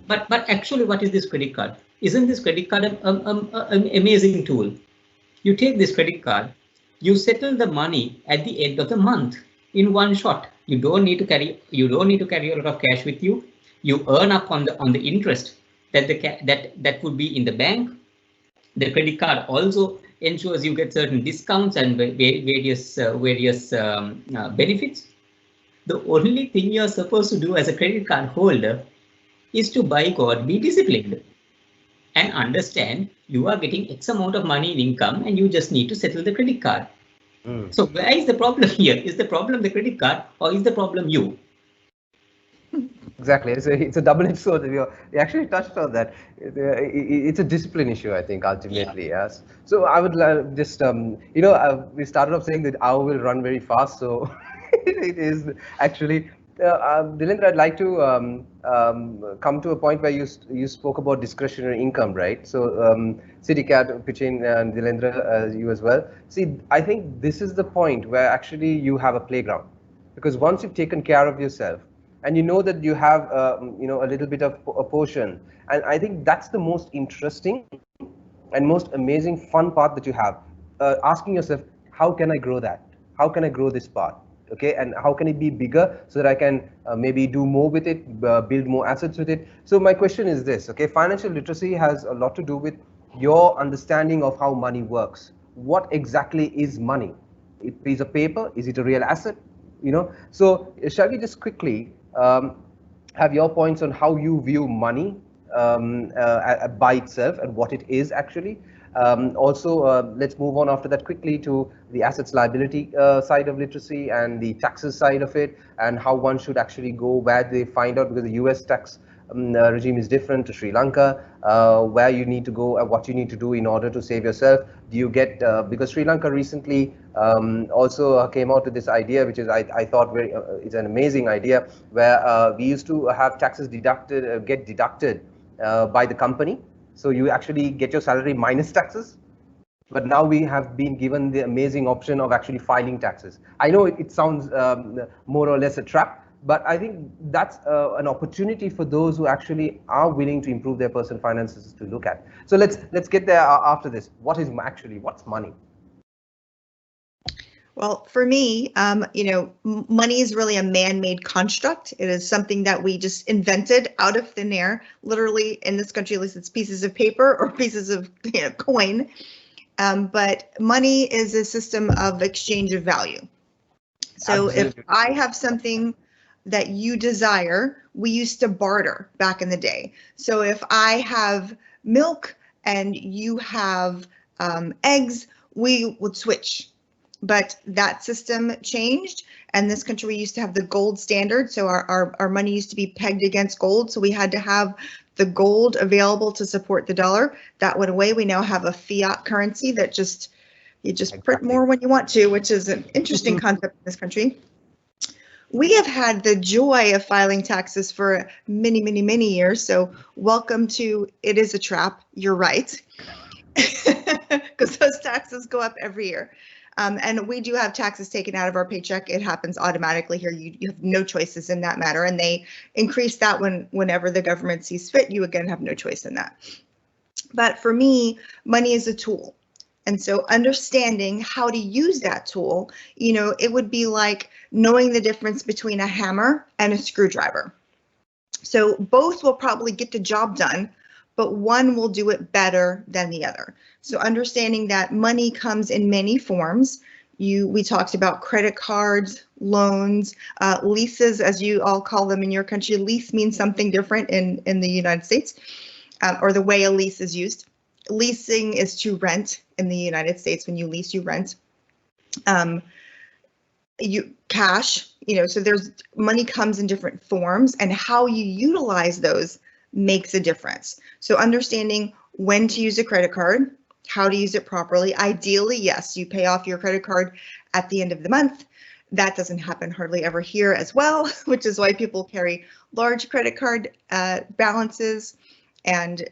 But actually, what is this credit card? Isn't this credit card an amazing tool? You take this credit card, you settle the money at the end of the month in one shot. You don't need to carry a lot of cash with you. You earn up on the interest that would be in the bank. The credit card also ensures you get certain discounts and various benefits. The only thing you're supposed to do as a credit card holder is to, by God, be disciplined and understand you are getting X amount of money in income and you just need to settle the credit card. So where is the problem here? Is the problem the credit card or is the problem you? Exactly. It's a double-edged sword. You actually touched on that. It's a discipline issue, I think, ultimately. Yeah. Yes. So I would just, we started off saying that owl will run very fast. So it is actually, Dilendra, I'd like to come to a point where you spoke about discretionary income, right? So Siddhikat, Pichin, and Dilendra, you as well. See, I think this is the point where actually you have a playground, because once you've taken care of yourself, and you know that you have a little bit of a portion, and I think that's the most interesting and most amazing fun part that you have, asking yourself, how can I grow that? How can I grow this part? Okay, and how can it be bigger so that I can maybe do more with it, build more assets with it? So my question is this, okay, financial literacy has a lot to do with your understanding of how money works. What exactly is money? A piece of paper? Is it a real asset? So shall we just quickly have your points on how you view money by itself and what it is actually. Also, let's move on after that quickly to the assets liability side of literacy and the taxes side of it, and how one should actually go where they find out, because the US tax regime is different to Sri Lanka, where you need to go and what you need to do in order to save yourself. Do you get, because Sri Lanka recently also came out with this idea, which is I thought it's an amazing idea, where we used to have taxes deducted, get deducted by the company. So you actually get your salary minus taxes. But now we have been given the amazing option of actually filing taxes. I know it sounds more or less a trap, but I think that's an opportunity for those who actually are willing to improve their personal finances to look at. So let's get there after this. What's money? Well, for me, money is really a man-made construct. It is something that we just invented out of thin air. Literally, in this country, at least it's pieces of paper or pieces of coin. But money is a system of exchange of value. So Absolutely. If I have something that you desire, we used to barter back in the day. So if I have milk and you have eggs, we would switch. But that system changed, and this country we used to have the gold standard, so our money used to be pegged against gold, so we had to have the gold available to support the dollar. That went away. We now have a fiat currency that you just print more when you want to, which is an interesting concept in this country. We have had the joy of filing taxes for many, many, many years, so welcome to It Is a Trap. You're right, because those taxes go up every year. And we do have taxes taken out of our paycheck. It happens automatically here. You have no choices in that matter. And they increase that whenever the government sees fit. You again have no choice in that. But for me, money is a tool. And so understanding how to use that tool, it would be like knowing the difference between a hammer and a screwdriver. So both will probably get the job done, but one will do it better than the other. So understanding that money comes in many forms. We talked about credit cards, loans, leases, as you all call them in your country. Lease means something different in the United States, or the way a lease is used. Leasing is to rent in the United States. When you lease, you rent. Cash, so there's money comes in different forms, and how you utilize those makes a difference. So understanding when to use a credit card, how to use it properly. Ideally, yes, you pay off your credit card at the end of the month. That doesn't happen hardly ever here as well, which is why people carry large credit card balances and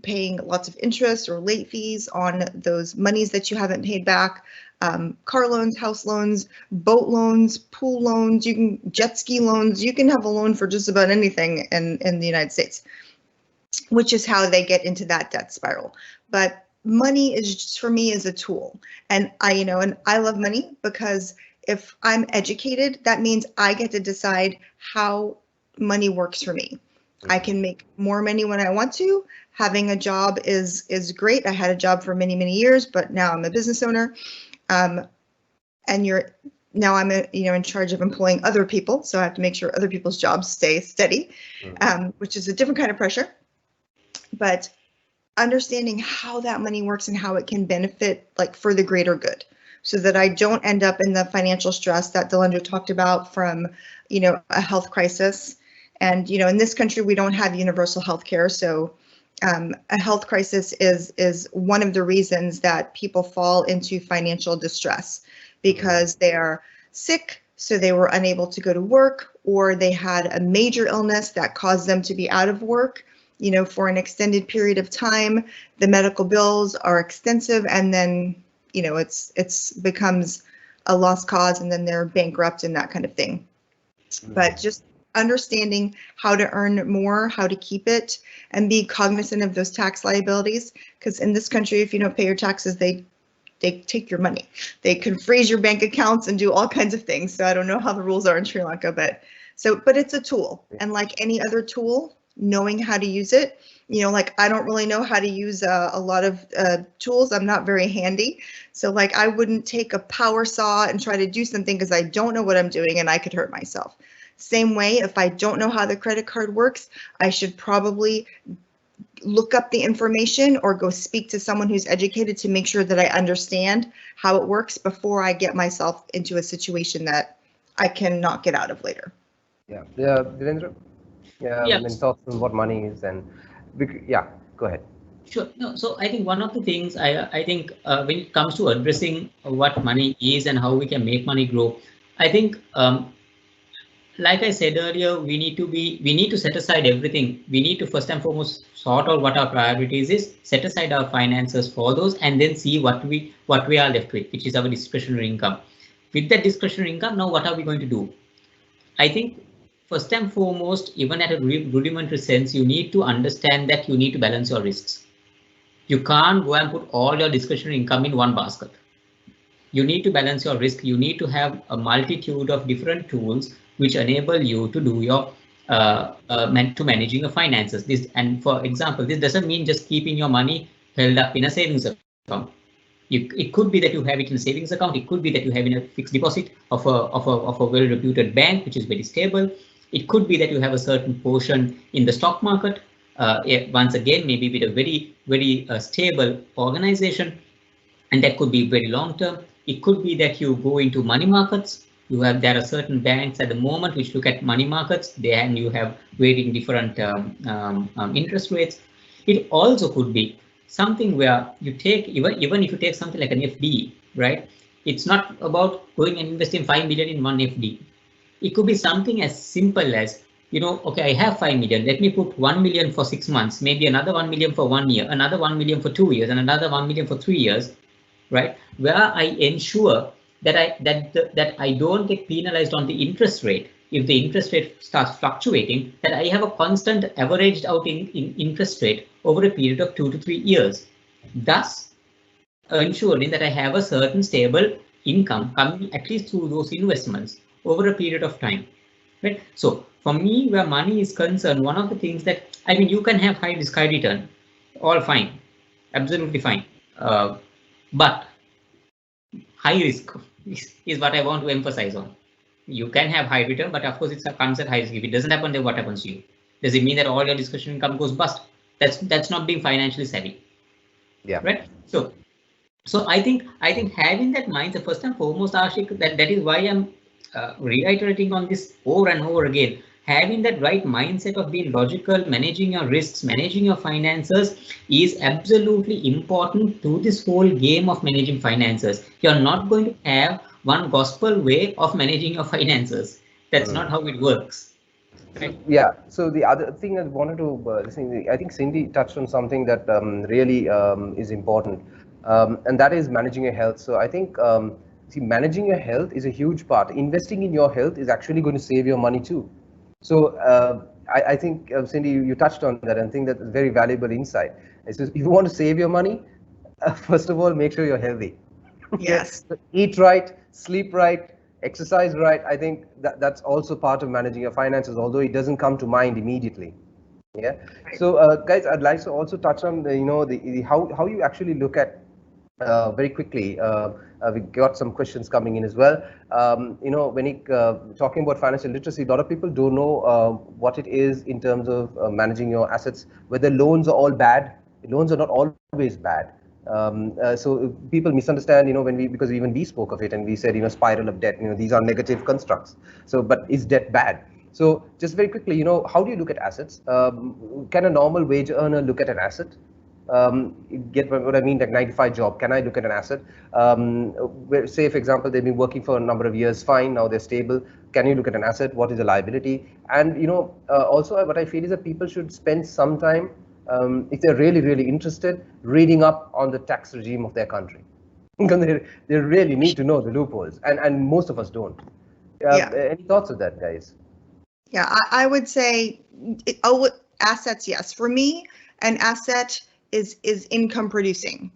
paying lots of interest or late fees on those monies that you haven't paid back. Car loans, house loans, boat loans, pool loans, jet ski loans. You can have a loan for just about anything in the United States, which is how they get into that debt spiral. But money is just, for me, is a tool. And I love money because if I'm educated, that means I get to decide how money works for me. I can make more money when I want to. Having a job is great. I had a job for many, many years, but now I'm a business owner. And now I'm in charge of employing other people, so I have to make sure other people's jobs stay steady, which is a different kind of pressure. But understanding how that money works and how it can benefit like for the greater good, so that I don't end up in the financial stress that Delendra talked about from a health crisis. And in this country we don't have universal health care, so a health crisis is one of the reasons that people fall into financial distress, because they are sick, so they were unable to go to work, or they had a major illness that caused them to be out of work, for an extended period of time. The medical bills are extensive, and then, it's becomes a lost cause, and then they're bankrupt and that kind of thing. But just understanding how to earn more, how to keep it, and be cognizant of those tax liabilities, because in this country, if you don't pay your taxes, they take your money. They can freeze your bank accounts and do all kinds of things. So I don't know how the rules are in Sri Lanka, but it's a tool. And like any other tool, knowing how to use it, like I don't really know how to use a lot of tools. I'm not very handy. So like I wouldn't take a power saw and try to do something because I don't know what I'm doing and I could hurt myself. Same way, if I don't know how the credit card works, I should probably look up the information or go speak to someone who's educated to make sure that I understand how it works before I get myself into a situation that I cannot get out of later. Yeah, Virendra? Yeah. Thoughts on what money is, and go ahead. Sure. No, so I think one of the things I think when it comes to addressing what money is and how we can make money grow, I think like I said earlier, we need to set aside everything. We need to first and foremost sort out what our priorities is, set aside our finances for those, and then see what we are left with, which is our discretionary income. With that discretionary income, now what are we going to do? I think first and foremost, even at a rudimentary sense, you need to understand that you need to balance your risks. You can't go and put all your discretionary income in one basket. You need to balance your risk. You need to have a multitude of different tools which enable you to do your managing your finances. And for example, this doesn't mean just keeping your money held up in a savings account. It could be that you have it in a savings account. It could be that you have in a fixed deposit of a well-reputed bank, which is very stable. It could be that you have a certain portion in the stock market. Once again, maybe with a very stable organization, and that could be very long term. It could be that you go into money markets. There are certain banks at the moment which look at money markets, and you have varying different interest rates. It also could be something where you take, even if you take something like an FD, right? It's not about going and investing 5 million in one FD. It could be something as simple as, okay, I have 5 million. Let me put 1 million for 6 months, maybe another 1 million for 1 year, another 1 million for 2 years, and another 1 million for 3 years, right? Where I ensure that I don't get penalized on the interest rate. If the interest rate starts fluctuating, that I have a constant averaged out in interest rate over a period of 2 to 3 years, thus ensuring that I have a certain stable income coming at least through those investments over a period of time, right? So for me, where money is concerned, one of the things that, you can have high risk, high return, all fine, absolutely fine, but high risk is what I want to emphasize on. You can have high return, but of course it's a concept high risk. If it doesn't happen, then what happens to you? Does it mean that all your discretionary income goes bust? That's not being financially savvy. Yeah. Right. So I think having that mindset first and foremost, Aashiq, that is why I'm reiterating on this over and over again. Having that right mindset of being logical, managing your risks, managing your finances is absolutely important to this whole game of managing finances. You're not going to have one gospel way of managing your finances. That's not how it works. Right? Yeah. So the other thing I wanted to, I think Cindy touched on something that really is important, and that is managing your health. So I think, managing your health is a huge part. Investing in your health is actually going to save your money too. So I think, Cindy, you touched on that, and I think that's very valuable insight. It's just, if you want to save your money, first of all, make sure you're healthy. Yes. Eat right, sleep right, exercise right. I think that's also part of managing your finances, although it doesn't come to mind immediately. Yeah. So, guys, I'd like to also touch on the how you actually look at very quickly. We got some questions coming in as well. When talking about financial literacy, a lot of people don't know what it is in terms of managing your assets. Whether loans are all bad, loans are not always bad. So people misunderstand, when because even we spoke of it and we said, spiral of debt, these are negative constructs. So, but is debt bad? So just very quickly, how do you look at assets? Can a normal wage earner look at an asset? Get what I mean, like 9 to 5 job, can I look at an asset? Say, for example, they've been working for a number of years, fine, now they're stable. Can you look at an asset? What is the liability? And, also what I feel is that people should spend some time, if they're really, really interested, reading up on the tax regime of their country. Because they really need to know the loopholes, and most of us don't. Yeah. Any thoughts of that, guys? Yeah, I would say, assets, yes. For me, an asset is income producing.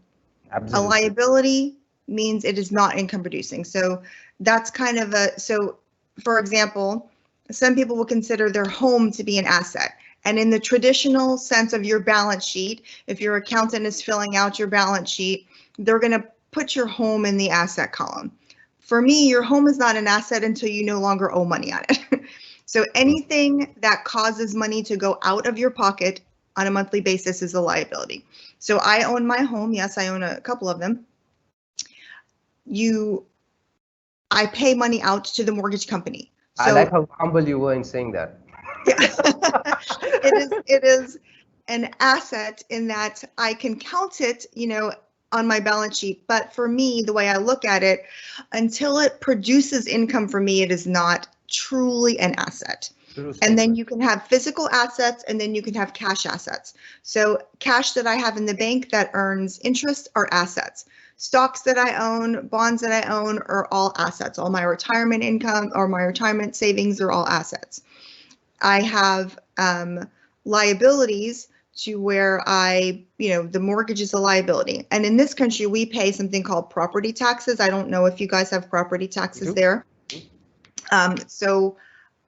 Absolutely. A liability means it is not income producing. So that's kind of so for example, some people will consider their home to be an asset. And in the traditional sense of your balance sheet, if your accountant is filling out your balance sheet, they're going to put your home in the asset column. For me, your home is not an asset until you no longer owe money on it. So anything that causes money to go out of your pocket on a monthly basis is a liability. So I own my home. Yes, I own a couple of them. I pay money out to the mortgage company. So, I like how humble you were in saying that. Yeah, it is an asset in that I can count it, on my balance sheet. But for me, the way I look at it, until it produces income for me, it is not truly an asset. And then you can have physical assets, and then you can have cash assets. So cash that I have in the bank that earns interest are assets. Stocks that I own, bonds that I own are all assets. All my retirement income or my retirement savings are all assets. I have liabilities to where the mortgage is a liability. And in this country, we pay something called property taxes. I don't know if you guys have property taxes there. So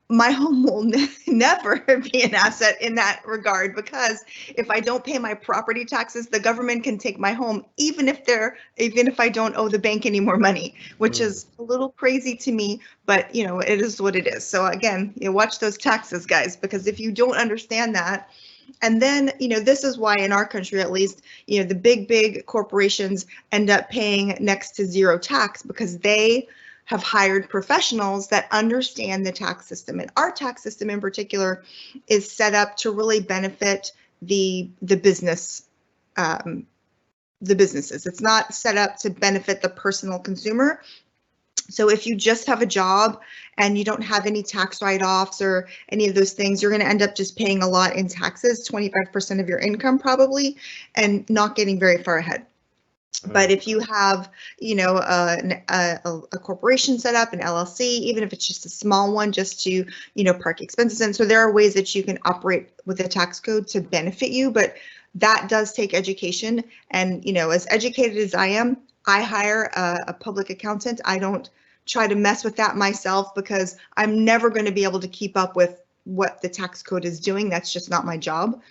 my home will never be an asset in that regard, because if I don't pay my property taxes, the government can take my home, even if I don't owe the bank any more money, which is a little crazy to me, but it is what it is. So again, watch those taxes, guys, because if you don't understand that, and then, this is why in our country, at least, the big corporations end up paying next to zero tax, because they have hired professionals that understand the tax system. And our tax system in particular is set up to really benefit the businesses. It's not set up to benefit the personal consumer. So if you just have a job and you don't have any tax write-offs or any of those things, you're going to end up just paying a lot in taxes, 25% of your income probably, and not getting very far ahead. But if you have, a corporation set up, an LLC, even if it's just a small one, just to, park expenses in. So there are ways that you can operate with the tax code to benefit you, but that does take education. And, as educated as I am, I hire a public accountant. I don't try to mess with that myself, because I'm never going to be able to keep up with what the tax code is doing. That's just not my job.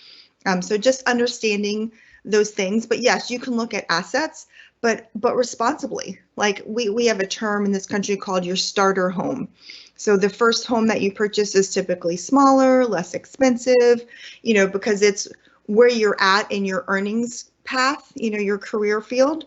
So just understanding those things. But yes, you can look at assets, but responsibly. Like we have a term in this country called your starter home. So the first home that you purchase is typically smaller, less expensive, because it's where you're at in your earnings path, your career field.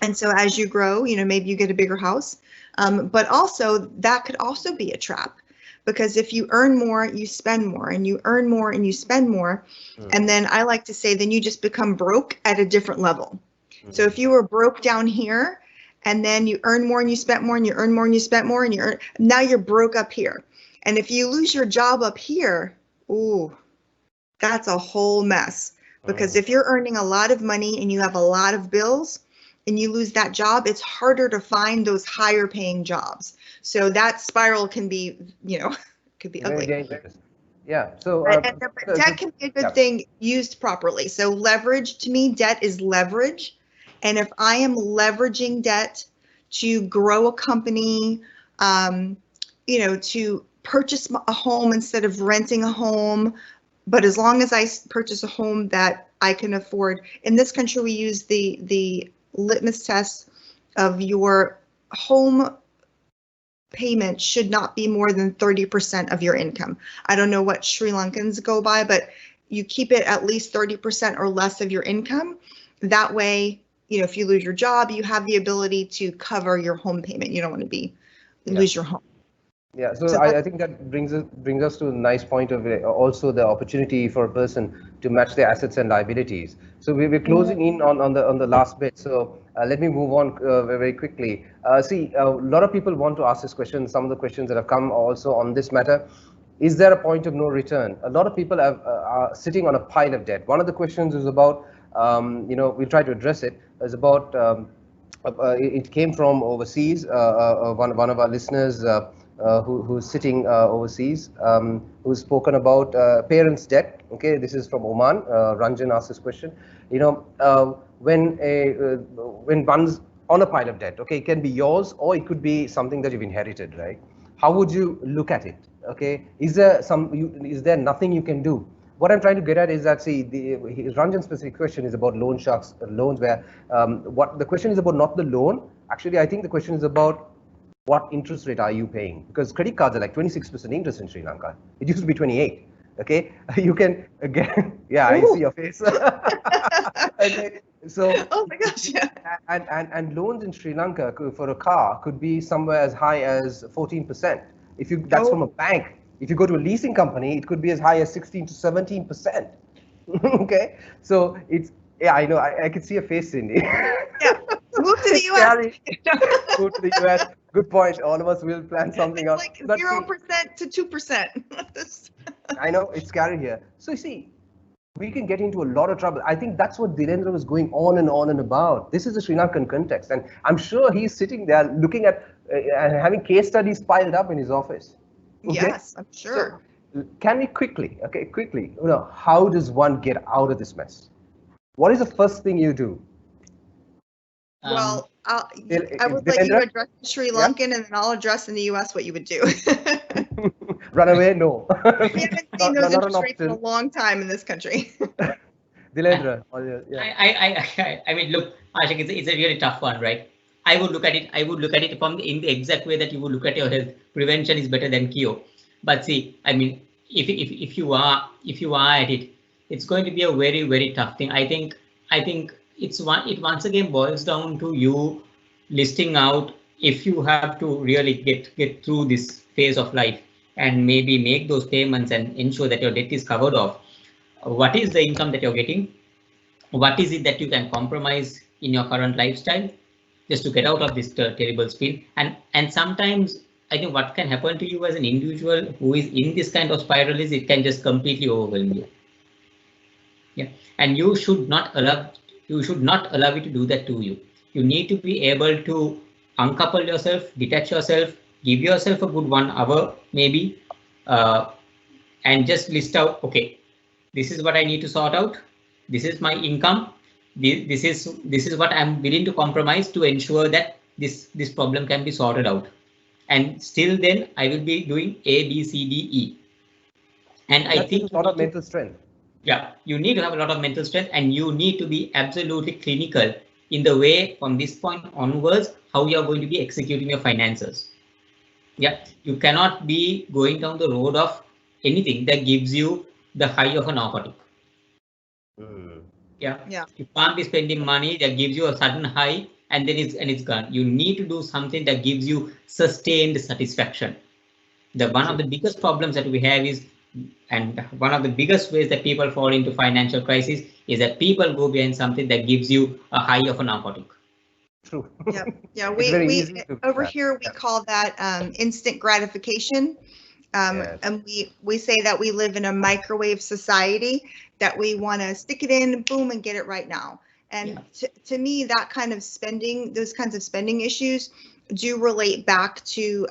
And so as you grow, maybe you get a bigger house. But also that could also be a trap. Because if you earn more, you spend more, and you earn more and you spend more. And then I like to say, then you just become broke at a different level. So if you were broke down here, and then you earn more and you spent more, and you earn more and you spent more, and now you're broke up here. And if you lose your job up here, ooh, that's a whole mess. Because if you're earning a lot of money and you have a lot of bills, and you lose that job, it's harder to find those higher paying jobs. So that spiral can be, could be ugly. Dangerous. Yeah. So debt can be a good thing used properly. So leverage, to me, debt is leverage. And if I am leveraging debt to grow a company, to purchase a home instead of renting a home, but as long as I purchase a home that I can afford, in this country we use the litmus test of your home payment should not be more than 30% of your income. I don't know what Sri Lankans go by, but you keep it at least 30% or less of your income. That way, you know, if you lose your job, you have the ability to cover your home payment. You don't want to lose your home. Yeah, so I think that brings us to a nice point of also the opportunity for a person to match their assets and liabilities. So we're closing in on the last bit. So let me move on very quickly. See, a lot of people want to ask this question. Some of the questions that have come also on this matter. Is there a point of no return? A lot of people are sitting on a pile of debt. One of the questions is about, you know, we'll try to address it, is about, it came from overseas. One of our listeners who's sitting overseas, who's spoken about parents' debt. Okay, this is from Oman. Ranjan asked this question. You know, when one's on a pile of debt, okay, it can be yours or it could be something that you've inherited, right? How would you look at it? Okay, is there nothing you can do? What I'm trying to get at is that, see, Ranjan's specific question is about loan sharks, loans where, what the question is about, not the loan. Actually, I think the question is about what interest rate are you paying? Because credit cards are like 26% interest in Sri Lanka. It used to be 28. Okay, you can again. Yeah, I see your face. Okay, so. Oh my gosh! Yeah. And loans in Sri Lanka for a car could be somewhere as high as 14%. If you that's from a bank. If you go to a leasing company, it could be as high as 16 to 17%. Okay, so it's, yeah, I know. I can see a face, Cindy. Yeah, move to the US. Move to the US. Good point. All of us will plan something else. It's like 0% to 2%. I know, it's scary here. So you see, we can get into a lot of trouble. I think that's what Dhirendra was going on and about. This is a Sri Lankan context, and I'm sure he's sitting there looking at and having case studies piled up in his office. Okay? Yes, I'm sure. So, can we quickly, you know, how does one get out of this mess? What is the first thing you do? Well, I would let you address Sri Lankan, and then I'll address in the US what you would do. Run away? No. We haven't seen those interest rates in a long time in this country. Dhirendra, yeah. I mean, look, Aashiq, it's a really tough one, right? I would look at it from in the exact way that you would look at your health. Prevention is better than cure. But see, I mean, if you are at it, it's going to be a very, very tough thing. I think it once again boils down to you listing out, if you have to really get through this phase of life and maybe make those payments and ensure that your debt is covered off. What is the income that you're getting? What is it that you can compromise in your current lifestyle just to get out of this terrible spin? And sometimes I think what can happen to you as an individual who is in this kind of spiral is it can just completely overwhelm you. Yeah, and you should not allow it to do that to you. You need to be able to uncouple yourself, detach yourself, give yourself a good 1 hour maybe, and just list out, okay, this is what I need to sort out. This is my income. This is what I'm willing to compromise to ensure that this problem can be sorted out. And still then I will be doing A, B, C, D, E. And I think a lot of mental strength. Yeah, you need to have a lot of mental strength, and you need to be absolutely clinical in the way from this point onwards, how you are going to be executing your finances. Yeah, you cannot be going down the road of anything that gives you the high of a narcotic. Yeah, you can't be spending money that gives you a sudden high and then it's gone. You need to do something that gives you sustained satisfaction. One of the biggest problems that we have is, and one of the biggest ways that people fall into financial crisis is that people go behind something that gives you a high of a narcotic. True. Yeah. We over here we call that instant gratification. And we say that we live in a microwave society, that we want to stick it in, boom, and get it right now. And to me, that kind of spending, those kinds of spending issues do relate back to,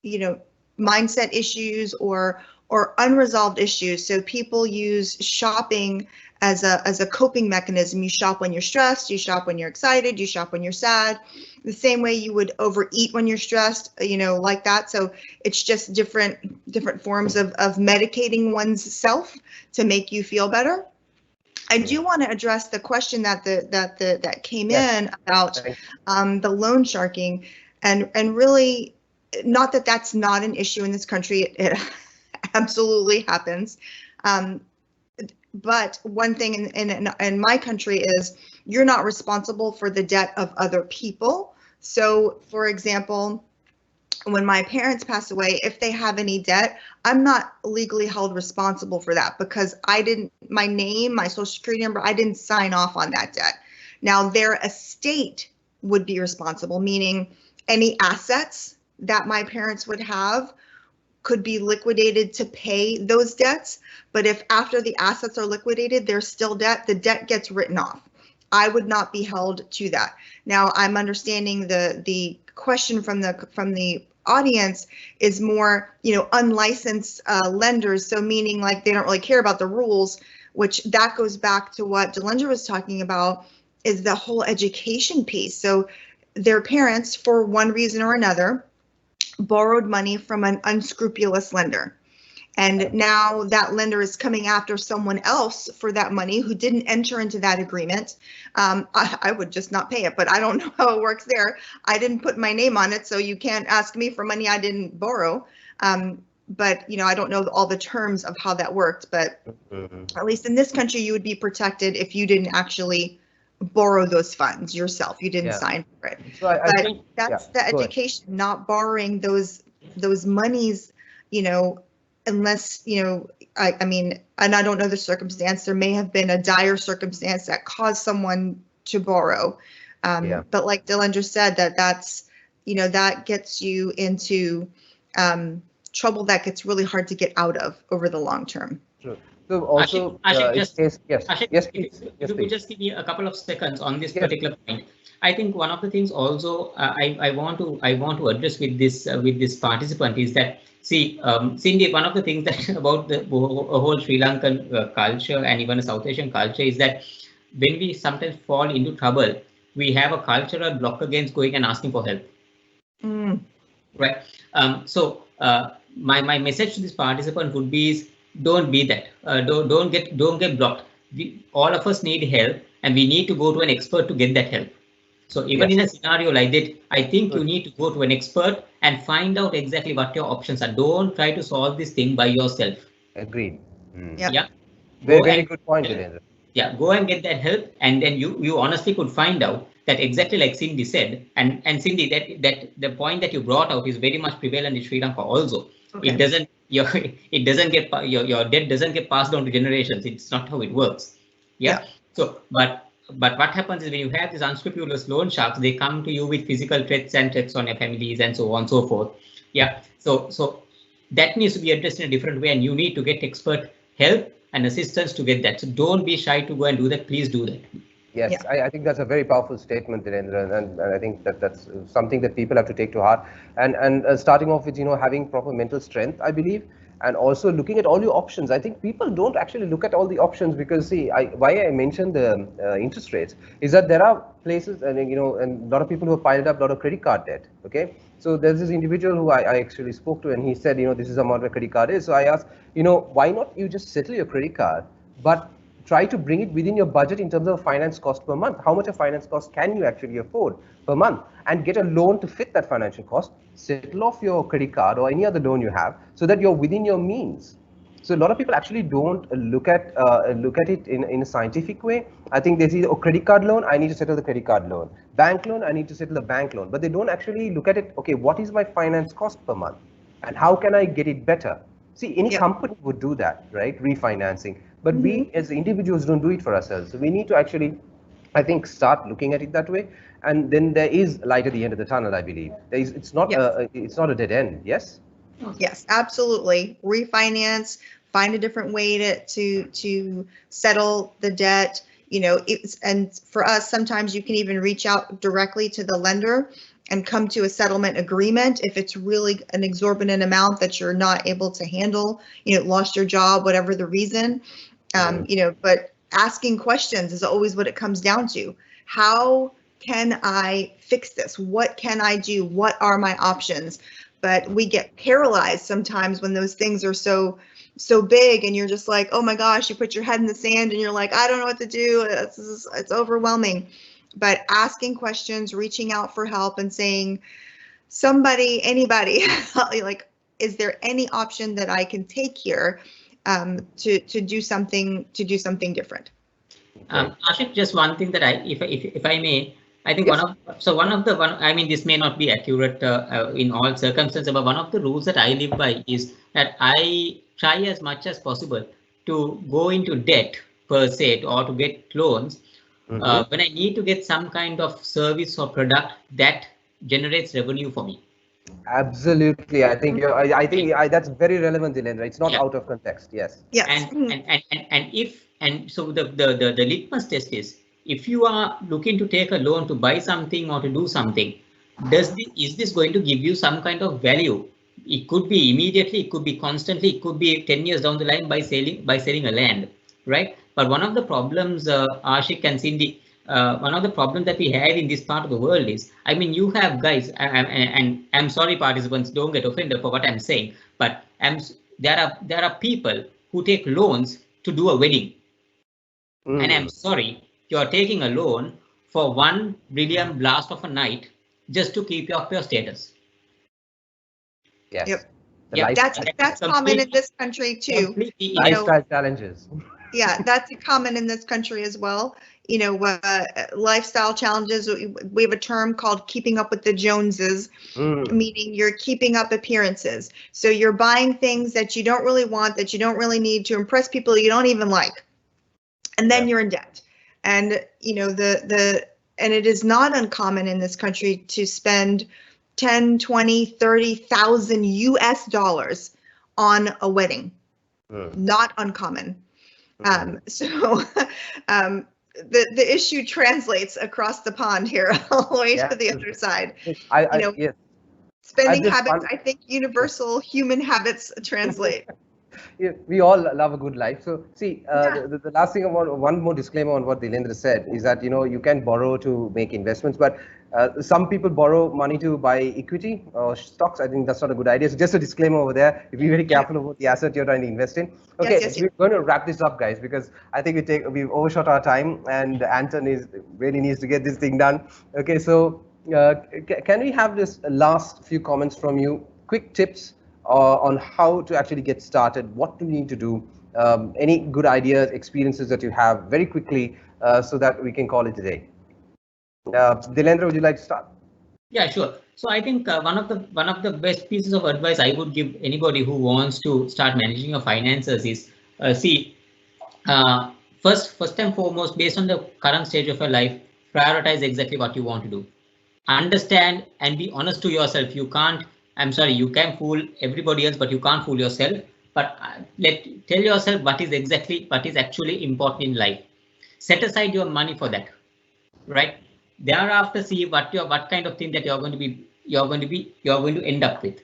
you know, mindset issues or or unresolved issues. So people use shopping as a coping mechanism. You shop when you're stressed, you shop when you're excited, you shop when you're sad, the same way you would overeat when you're stressed, like that. So it's just different forms of medicating one's self to make you feel better. I do want to address the question that came in about the loan sharking, and really, not that that's not an issue in this country. It absolutely happens. But one thing in my country is you're not responsible for the debt of other people. So, for example, when my parents pass away, if they have any debt, I'm not legally held responsible for that because my name, my social security number, I didn't sign off on that debt. Now, their estate would be responsible, meaning any assets that my parents would have could be liquidated to pay those debts. But if after the assets are liquidated, there's still debt, the debt gets written off. I would not be held to that. Now, I'm understanding the question from the audience is more, unlicensed lenders. So meaning like they don't really care about the rules, which that goes back to what Delendra was talking about, is the whole education piece. So their parents, for one reason or another, borrowed money from an unscrupulous lender. And now that lender is coming after someone else for that money who didn't enter into that agreement. I would just not pay it, but I don't know how it works there. I didn't put my name on it, so you can't ask me for money I didn't borrow. But I don't know all the terms of how that worked, but at least in this country, you would be protected if you didn't actually borrow those funds yourself. You didn't sign for it. So I think that's the education, not borrowing those monies, unless, I mean, and I don't know the circumstance, there may have been a dire circumstance that caused someone to borrow. But like Delendra said, that's, that gets you into trouble that gets really hard to get out of over the long term. Sure. So also, Aashiq, yes, please. If you could just give me a couple of seconds on this particular point. I think one of the things also I want to address with this participant is that, see, Cindy, one of the things that about the whole Sri Lankan culture and even a South Asian culture is that when we sometimes fall into trouble, we have a cultural block against going and asking for help. Right. So my message to this participant would be is, don't be that. Don't get blocked. All of us need help, and we need to go to an expert to get that help. So even in a scenario like that, I think you need to go to an expert and find out exactly what your options are. Don't try to solve this thing by yourself. Agreed. Yeah. Very good point, Delendra. Yeah, go and get that help, and then you honestly could find out that exactly like Cindy said, and Cindy, that the point that you brought out is very much prevalent in Sri Lanka also. Okay. It doesn't your debt doesn't get passed down to generations. It's not how it works. Yeah. So but what happens is when you have these unscrupulous loan sharks, they come to you with physical threats and threats on your families and so on and so forth. Yeah. So that needs to be addressed in a different way, and you need to get expert help and assistance to get that. So don't be shy to go and do that. Please do that. Yes, I think that's a very powerful statement, Delendra, and I think that's something that people have to take to heart. And starting off with, having proper mental strength, I believe, and also looking at all your options. I think people don't actually look at all the options because, see, why I mentioned the interest rates is that there are places, and and a lot of people who have piled up a lot of credit card debt. Okay, so there's this individual who I actually spoke to, and he said, this is the amount my credit card is. So I asked, why not you just settle your credit card, but try to bring it within your budget in terms of finance cost per month. How much of finance cost can you actually afford per month, and get a loan to fit that financial cost, settle off your credit card or any other loan you have so that you're within your means. So a lot of people actually don't look at it in a scientific way. I think they see, credit card loan, I need to settle the credit card loan. Bank loan, I need to settle the bank loan. But they don't actually look at it, okay, what is my finance cost per month and how can I get it better? See, any company would do that, right? Refinancing. But we as individuals don't do it for ourselves. So we need to actually, I think, start looking at it that way. And then there is light at the end of the tunnel, I believe. It's not a dead end, yes? Yes, absolutely. Refinance, find a different way to settle the debt. And for us, sometimes you can even reach out directly to the lender and come to a settlement agreement if it's really an exorbitant amount that you're not able to handle, lost your job, whatever the reason. But asking questions is always what it comes down to. How can I fix this? What can I do? What are my options? But we get paralyzed sometimes when those things are so big and you're just like, oh my gosh, you put your head in the sand and you're like, I don't know what to do. It's overwhelming. But asking questions, reaching out for help and saying, anybody, like, is there any option that I can take here to do something different? Aashiq, just one thing that if I may, I think yes. I mean, this may not be accurate in all circumstances, but one of the rules that I live by is that I try as much as possible to go into debt per se, or to get loans when I need to get some kind of service or product that generates revenue for me. Absolutely, I think that's very relevant, Dilendra. It's not out of context. Yes. Yes. So the litmus test is, if you are looking to take a loan to buy something or to do something, is this going to give you some kind of value? It could be immediately, it could be constantly, it could be 10 years down the line by selling a land, right? But one of the problems, Aashiq and Cindy, one of the problems that we have in this part of the world is, I mean, you have guys, and I'm sorry, participants, don't get offended for what I'm saying, but there are people who take loans to do a wedding. And I'm sorry, you're taking a loan for one brilliant blast of a night just to keep up your status. Yes. Yep. That's common in this country too. Lifestyle challenges. Yeah, that's common in this country as well. Lifestyle challenges. We have a term called keeping up with the Joneses, meaning you're keeping up appearances. So you're buying things that you don't really want, that you don't really need, to impress people you don't even like. And then you're in debt. And, and it is not uncommon in this country to spend 10, 20, 30,000 US dollars on a wedding. Not uncommon. So the issue translates across the pond here, all the way to the other side. Yes. Spending habits, I think universal human habits translate. Yeah, we all love a good life. So see, the last thing, one more disclaimer on what Dilendra said is that, you can borrow to make investments, but some people borrow money to buy equity or stocks. I think that's not a good idea. So just a disclaimer over there. Be very careful about the asset you're trying to invest in. Okay, yes. We're going to wrap this up, guys, because I think we've overshot our time, and Anton really needs to get this thing done. Okay, so can we have this last few comments from you? Quick tips on how to actually get started, what do you need to do, any good ideas, experiences that you have, very quickly, so that we can call it a day. Dilendra, would you like to start? Yeah, sure. So I think one of the best pieces of advice I would give anybody who wants to start managing your finances is, first and foremost, based on the current stage of your life, prioritize exactly what you want to do. Understand and be honest to yourself. You can fool everybody else, but you can't fool yourself. But tell yourself what is actually important in life. Set aside your money for that, right? Thereafter, see what kind of thing that you're going to end up with,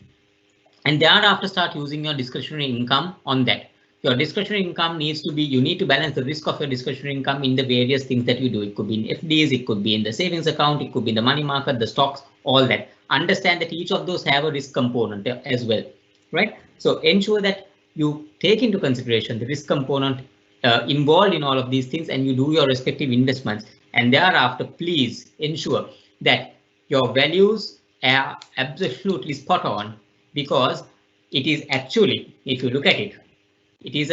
and thereafter start using your discretionary income on that. Your discretionary income you need to balance the risk of your discretionary income in the various things that you do. It could be in FDs, it could be in the savings account, it could be in the money market, the stocks, all that. Understand that each of those have a risk component as well, right? So ensure that you take into consideration the risk component involved in all of these things, and you do your respective investments. And thereafter, please ensure that your values are absolutely spot on, because it is actually, if you look at it, it is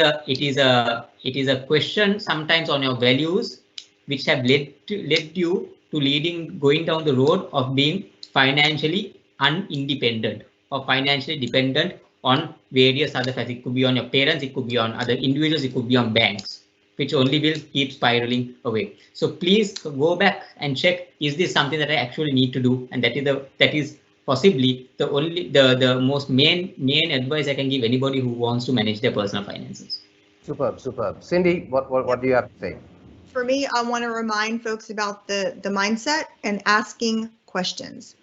a question sometimes on your values which have led you to going down the road of being financially unindependent or financially dependent on various other factors. It could be on your parents, it could be on other individuals, it could be on banks, which only will keep spiraling away. So please go back and check, is this something that I actually need to do? And that is possibly the most main advice I can give anybody who wants to manage their personal finances. Superb. Cindy, what do you have to say? For me, I want to remind folks about the mindset and asking questions.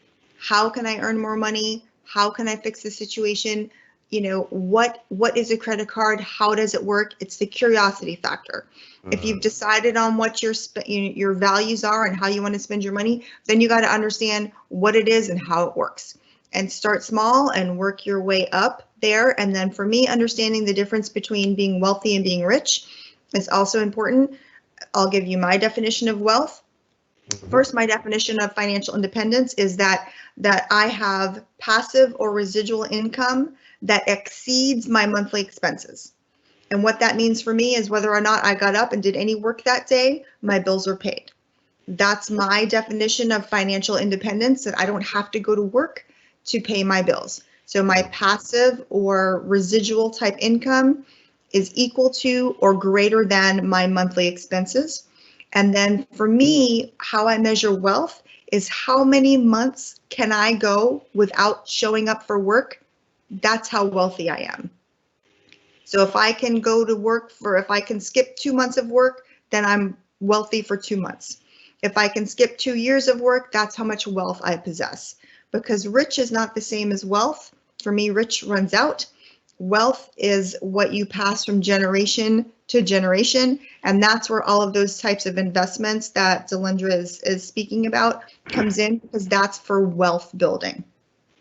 How can I earn more money? How can I fix the situation? What is a credit card? How does it work? It's the curiosity factor. If you've decided on what your values are and how you want to spend your money, then you got to understand what it is and how it works. And start small and work your way up there. And then for me, understanding the difference between being wealthy and being rich is also important. I'll give you my definition of wealth. First, my definition of financial independence is that I have passive or residual income that exceeds my monthly expenses. And what that means for me is whether or not I got up and did any work that day, my bills are paid. That's my definition of financial independence, that I don't have to go to work to pay my bills. So my passive or residual type income is equal to or greater than my monthly expenses. And then for me, how I measure wealth is how many months can I go without showing up for work? That's how wealthy I am. So if I can go to work if I can skip 2 months of work, then I'm wealthy for 2 months. If I can skip 2 years of work, that's how much wealth I possess. Because rich is not the same as wealth. For me, rich runs out. Wealth is what you pass from generation to generation. And that's where all of those types of investments that Dilendra is speaking about comes in, because that's for wealth building.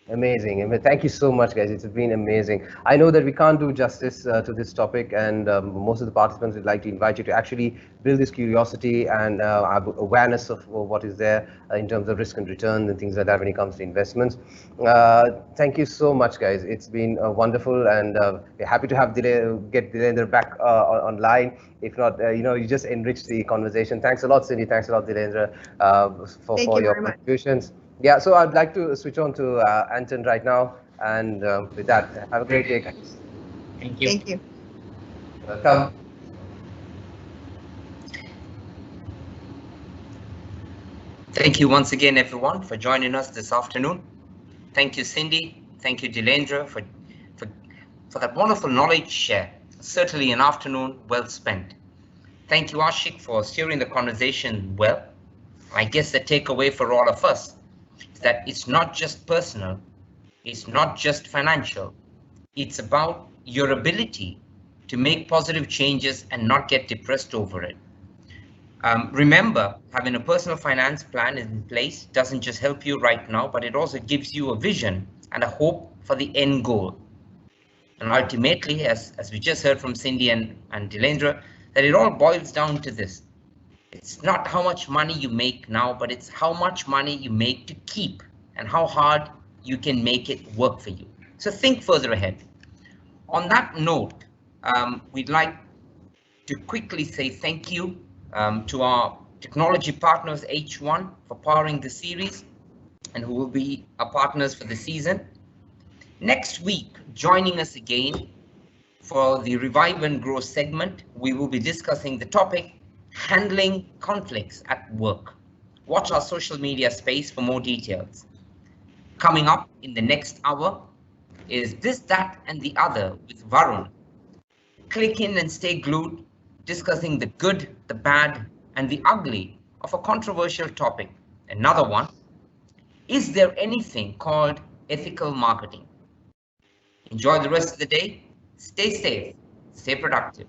Amazing. Thank you so much, guys. It's been amazing. I know that we can't do justice to this topic, and most of the participants would like to invite you to actually build this curiosity and awareness of what is there in terms of risk and return and things like that when it comes to investments. Thank you so much, guys. It's been wonderful, and we're happy to have get Dilendra back online. If not, you just enriched the conversation. Thanks a lot, Cindy. Thanks a lot, Dilendra, for your contributions. Yeah, so I'd like to switch on to Anton right now. And with that, have a great day, guys. Thank you. Thank you. Welcome. Thank you once again, everyone, for joining us this afternoon. Thank you, Cindy. Thank you, Dilendra, for that wonderful knowledge share. Certainly an afternoon well spent. Thank you, Aashiq, for steering the conversation well. I guess the takeaway for all of us is that it's not just personal, it's not just financial, it's about your ability to make positive changes and not get depressed over it. Remember, having a personal finance plan in place doesn't just help you right now, but it also gives you a vision and a hope for the end goal. And ultimately, as we just heard from Cindy and Dilendra, that it all boils down to this. It's not how much money you make now, but it's how much money you make to keep and how hard you can make it work for you. So think further ahead. On that note, we'd like to quickly say thank you to our technology partners, H1, for powering the series and who will be our partners for the season. Next week, joining us again for the Revive and Grow segment, we will be discussing the topic, handling conflicts at work. Watch our social media space for more details. Coming up in the next hour is This, That, and the Other with Varun. Click in and stay glued, discussing the good, the bad, and the ugly of a controversial topic. Another one, is there anything called ethical marketing? Enjoy the rest of the day. Stay safe, stay productive.